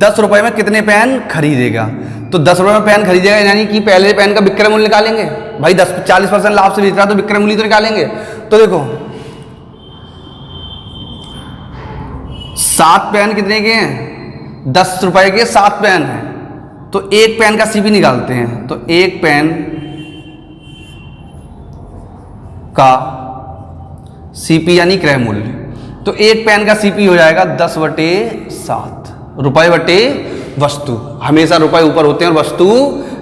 S1: 10 रुपये में कितने पेन खरीदेगा? तो 10 रुपये में पेन खरीदेगा, यानी कि पहले पेन का विक्रय मूल्य निकालेंगे। भाई 40% लाभ से बेच रहा है तो विक्रय मूल्य तो निकालेंगे। तो देखो 7 पेन कितने के हैं? 10 रुपये के 7 पेन हैं। तो एक पेन का सीपी निकालते हैं। तो एक पेन का सीपी यानी क्रय मूल्य, तो एक पेन का सीपी हो जाएगा 10/7। रुपए बटे वस्तु, हमेशा रुपए ऊपर होते हैं और वस्तु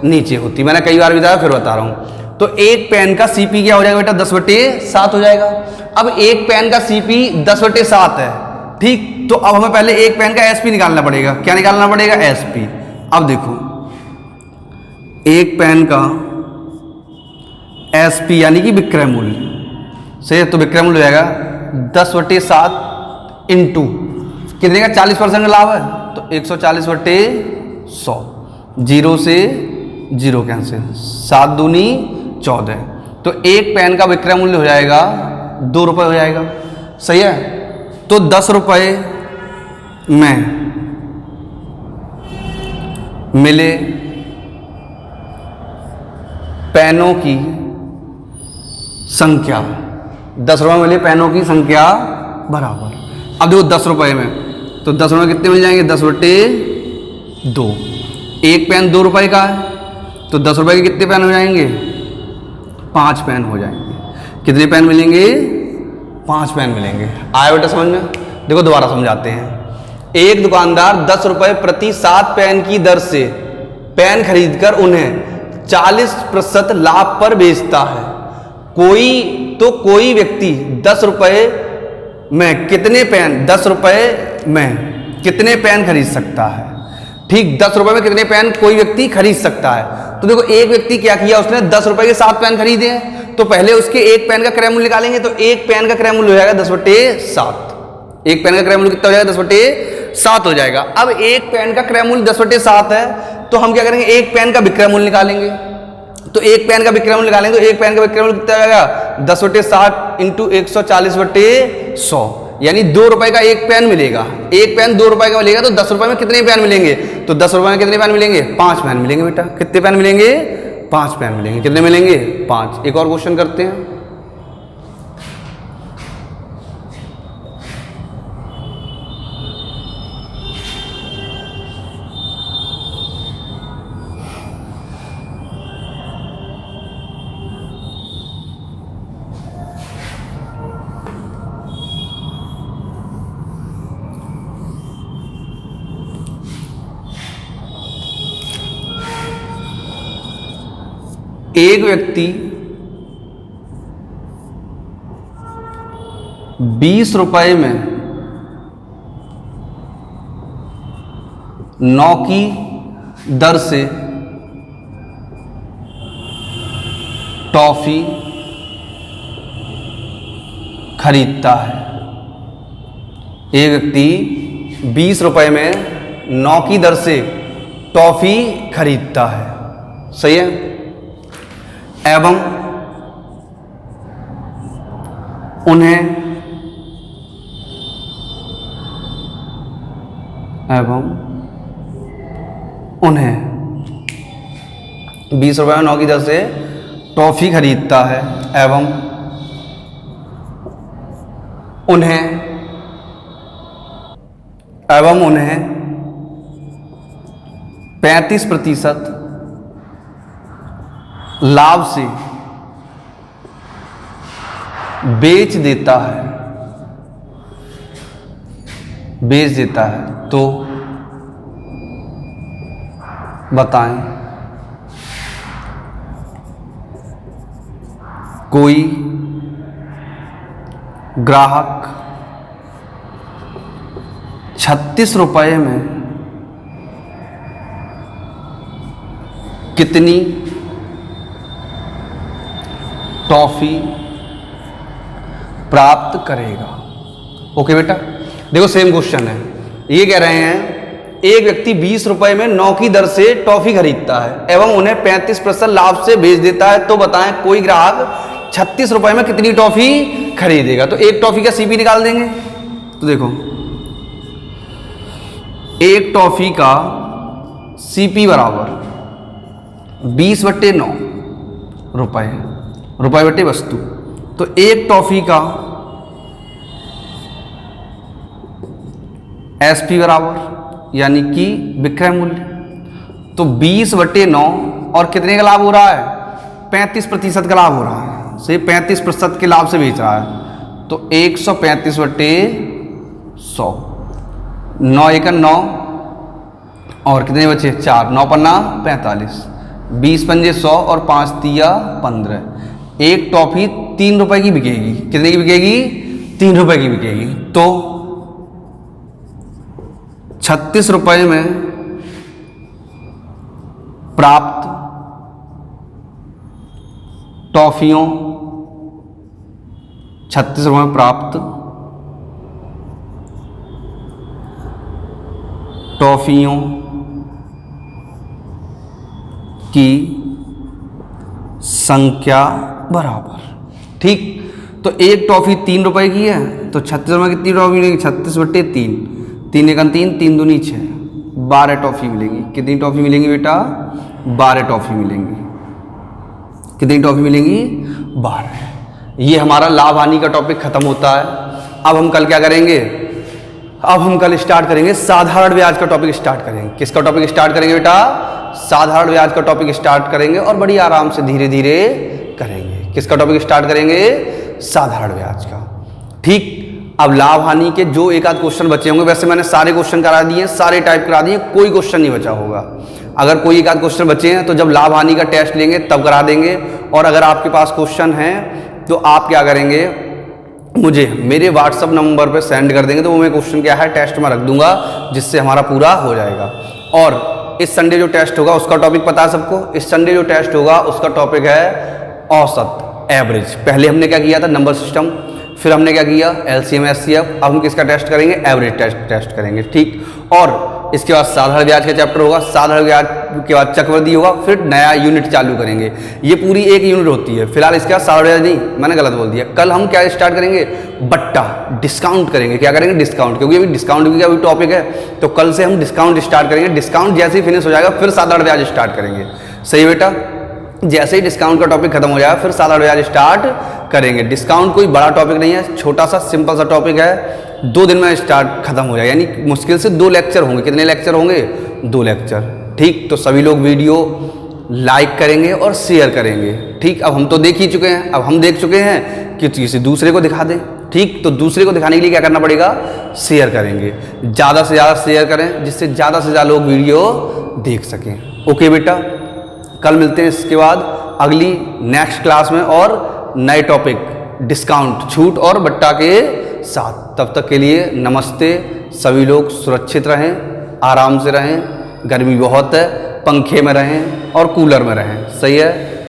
S1: नीचे होती। मैंने कई बार बताया, फिर बता रहा हूं। तो एक पेन का सीपी क्या हो जाएगा बेटा? 10/7 हो जाएगा। अब एक पेन का सीपी 10/7 है, ठीक। तो अब हमें पहले एक पेन का एसपी निकालना पड़ेगा। क्या निकालना पड़ेगा? एसपी। अब देखो एक पेन का एसपी यानी कि विक्रय मूल्य से, तो विक्रय मूल्य हो जाएगा 10/7 इंटू कितने का 40% लाभ है तो 140/100, 0 से 0 कैंसिल, 7 दूनी 14, तो एक पेन का विक्रय मूल्य हो जाएगा 2 रुपये हो जाएगा। सही है। तो 10 रुपये में मिले पेनों की संख्या, 10 रुपये में मिले पेनों की संख्या बराबर। अब देखो 10 रुपये में, तो 10 रुपये कितने मिल जाएंगे? 10/2। एक पेन 2 रुपये का है, तो 10 रुपये के कितने पेन हो जाएंगे? 5 पेन हो जाएंगे। कितने पेन मिलेंगे? 5 पेन मिलेंगे। आया बेटा समझ में? देखो दोबारा समझाते हैं। एक दुकानदार 10 रुपये प्रति 7 पेन की दर से पेन खरीदकर उन्हें 40% लाभ पर बेचता है। कोई व्यक्ति 10 रुपये में कितने पेन 10 रुपये में कितने पेन खरीद सकता है? ठीक, 10 रुपये में कितने पेन कोई व्यक्ति खरीद सकता है। तो देखो एक व्यक्ति क्या किया, उसने 10 रुपये के 7 पेन खरीदे हैं, तो पहले उसके एक पेन का क्रय मूल्य निकालेंगे। तो एक पेन का क्रय मूल्य हो जाएगा 10/7। एक पेन का क्रय मूल्य कितना हो जाएगा? 10/7 हो जाएगा। अब एक पेन का क्रय मूल्य 10/7 है, तो हम क्या करेंगे? एक पेन का विक्रय मूल्य निकालेंगे। तो एक पेन का विक्रय मूल्य निकालेंगे, तो एक पेन का विक्रय मूल्य कितना हो जाएगा? 10/7 इंटू 140/100, यानी 2 रुपये का एक पेन मिलेगा। एक पेन 2 रुपये का मिलेगा, तो 10 रुपये में कितने पेन मिलेंगे? तो 10 रुपये में कितने पेन मिलेंगे? 5 पेन मिलेंगे बेटा। कितने पेन मिलेंगे? 5 पेन मिलेंगे। कितने मिलेंगे? 5। एक और क्वेश्चन करते हैं। एक व्यक्ति 20 रुपये में 9 की दर से टॉफी खरीदता है। एक व्यक्ति 20 रुपये में 9 की दर से टॉफी खरीदता है। सही है। एवं उन्हें 20 रुपये में 9 की दर से टॉफी खरीदता है एवं उन्हें 35% लाभ से बेच देता है, तो बताएं कोई ग्राहक 36 रुपये में कितनी टॉफी प्राप्त करेगा। ओके बेटा, देखो सेम क्वेश्चन है। ये कह रहे हैं एक व्यक्ति 20 रुपये में 9 की दर से टॉफी खरीदता है एवं उन्हें 35% लाभ से बेच देता है, तो बताएं कोई ग्राहक 36 रुपये में कितनी टॉफी खरीदेगा। तो एक टॉफी का सीपी निकाल देंगे। तो देखो एक टॉफी का सीपी बराबर 20/9 रुपये, रुपये बटे वस्तु। तो एक टॉफी का एसपी बराबर यानी कि विक्रय मूल्य, तो 20/9 और कितने का लाभ हो रहा है? 35% का लाभ हो रहा है। से 35% के लाभ से बेच रहा है, तो 135/100, 9 × 9 और कितने बचे? 4, 9 पन्ना 45, 20 पंजे 100 और 5 तिया 15। एक टॉफी 3 रुपए की बिकेगी। कितने की बिकेगी? 3 रुपए की बिकेगी। तो 36 रुपये में प्राप्त टॉफियों, 36 रुपये में प्राप्त टॉफियों की संख्या बराबर। ठीक, तो एक टॉफी 3 रुपए की है तो 36 में कितनी टॉफी मिलेगी? 36/3, 3 एकम 3, 3 दूनी 6, 12 टॉफी मिलेगी। कितनी टॉफी मिलेंगी बेटा? 12 टॉफी मिलेंगी। कितनी टॉफी मिलेंगी? 12। ये हमारा लाभ हानि का टॉपिक खत्म होता है। अब हम कल क्या करेंगे? अब हम कल स्टार्ट करेंगे साधारण ब्याज का टॉपिक स्टार्ट करेंगे। किसका टॉपिक स्टार्ट करेंगे बेटा? साधारण ब्याज का टॉपिक स्टार्ट करेंगे और बड़ी आराम से धीरे धीरे करेंगे। किसका टॉपिक स्टार्ट करेंगे? साधारण ब्याज का। ठीक, अब लाभ हानि के जो एक आध क्वेश्चन बचे होंगे, वैसे मैंने सारे क्वेश्चन करा दिए, सारे टाइप करा दिए, कोई क्वेश्चन नहीं बचा होगा। अगर कोई एक आध क्वेश्चन बचे हैं तो जब लाभ हानि का टेस्ट लेंगे तब करा देंगे। और अगर आपके पास क्वेश्चन है तो आप क्या करेंगे, मुझे मेरे व्हाट्सअप नंबर पर सेंड कर देंगे, तो वो मैं क्वेश्चन क्या है टेस्ट में रख दूंगा, जिससे हमारा पूरा हो जाएगा। और इस संडे जो टेस्ट होगा उसका टॉपिक पता है सबको? इस संडे जो टेस्ट होगा उसका टॉपिक है औसत, एवरेज। पहले हमने क्या किया था? Number system. फिर हमने क्या किया? LCM SCF। अब हम किसका टेस्ट करेंगे? एवरेज टेस्ट करेंगे। ठीक, और इसके बाद साधारण ब्याज का चैप्टर होगा, साधारण ब्याज के बाद चक्रवृद्धि होगा, फिर नया यूनिट चालू करेंगे। ये पूरी एक यूनिट होती है। फिलहाल इसके बाद साधारण ब्याज नहीं, मैंने गलत बोल दिया। कल हम क्या स्टार्ट करेंगे? बट्टा, डिस्काउंट करेंगे। क्या करेंगे? डिस्काउंट, क्योंकि अभी डिस्काउंट भी अभी टॉपिक है, तो कल से हम डिस्काउंट स्टार्ट करेंगे। डिस्काउंट जैसे ही फिनिश हो जाएगा फिर साधारण ब्याज स्टार्ट करेंगे। सही बेटा? जैसे ही डिस्काउंट का टॉपिक खत्म हो जाएगा फिर साधारण ब्याज स्टार्ट करेंगे। डिस्काउंट कोई बड़ा टॉपिक नहीं है, छोटा सा सिंपल सा टॉपिक है, 2 दिन में स्टार्ट खत्म हो जाएगा। यानी मुश्किल से 2 लेक्चर होंगे। कितने लेक्चर होंगे? 2 लेक्चर। ठीक, तो सभी लोग वीडियो लाइक करेंगे और शेयर करेंगे। ठीक, अब हम तो देख ही चुके हैं, अब हम देख चुके हैं कि किसी दूसरे को दिखा दें। ठीक, तो दूसरे को दिखाने के लिए क्या करना पड़ेगा? शेयर करेंगे, ज़्यादा से ज़्यादा शेयर करें, जिससे ज़्यादा से ज़्यादा लोग वीडियो देख सकें। ओके बेटा, कल मिलते हैं इसके बाद अगली नेक्स्ट क्लास में और नए टॉपिक, डिस्काउंट, छूट और बट्टा के साथ। तब तक के लिए नमस्ते। सभी लोग सुरक्षित रहें, आराम से रहें, गर्मी बहुत है, पंखे में रहें और कूलर में रहें। सही है?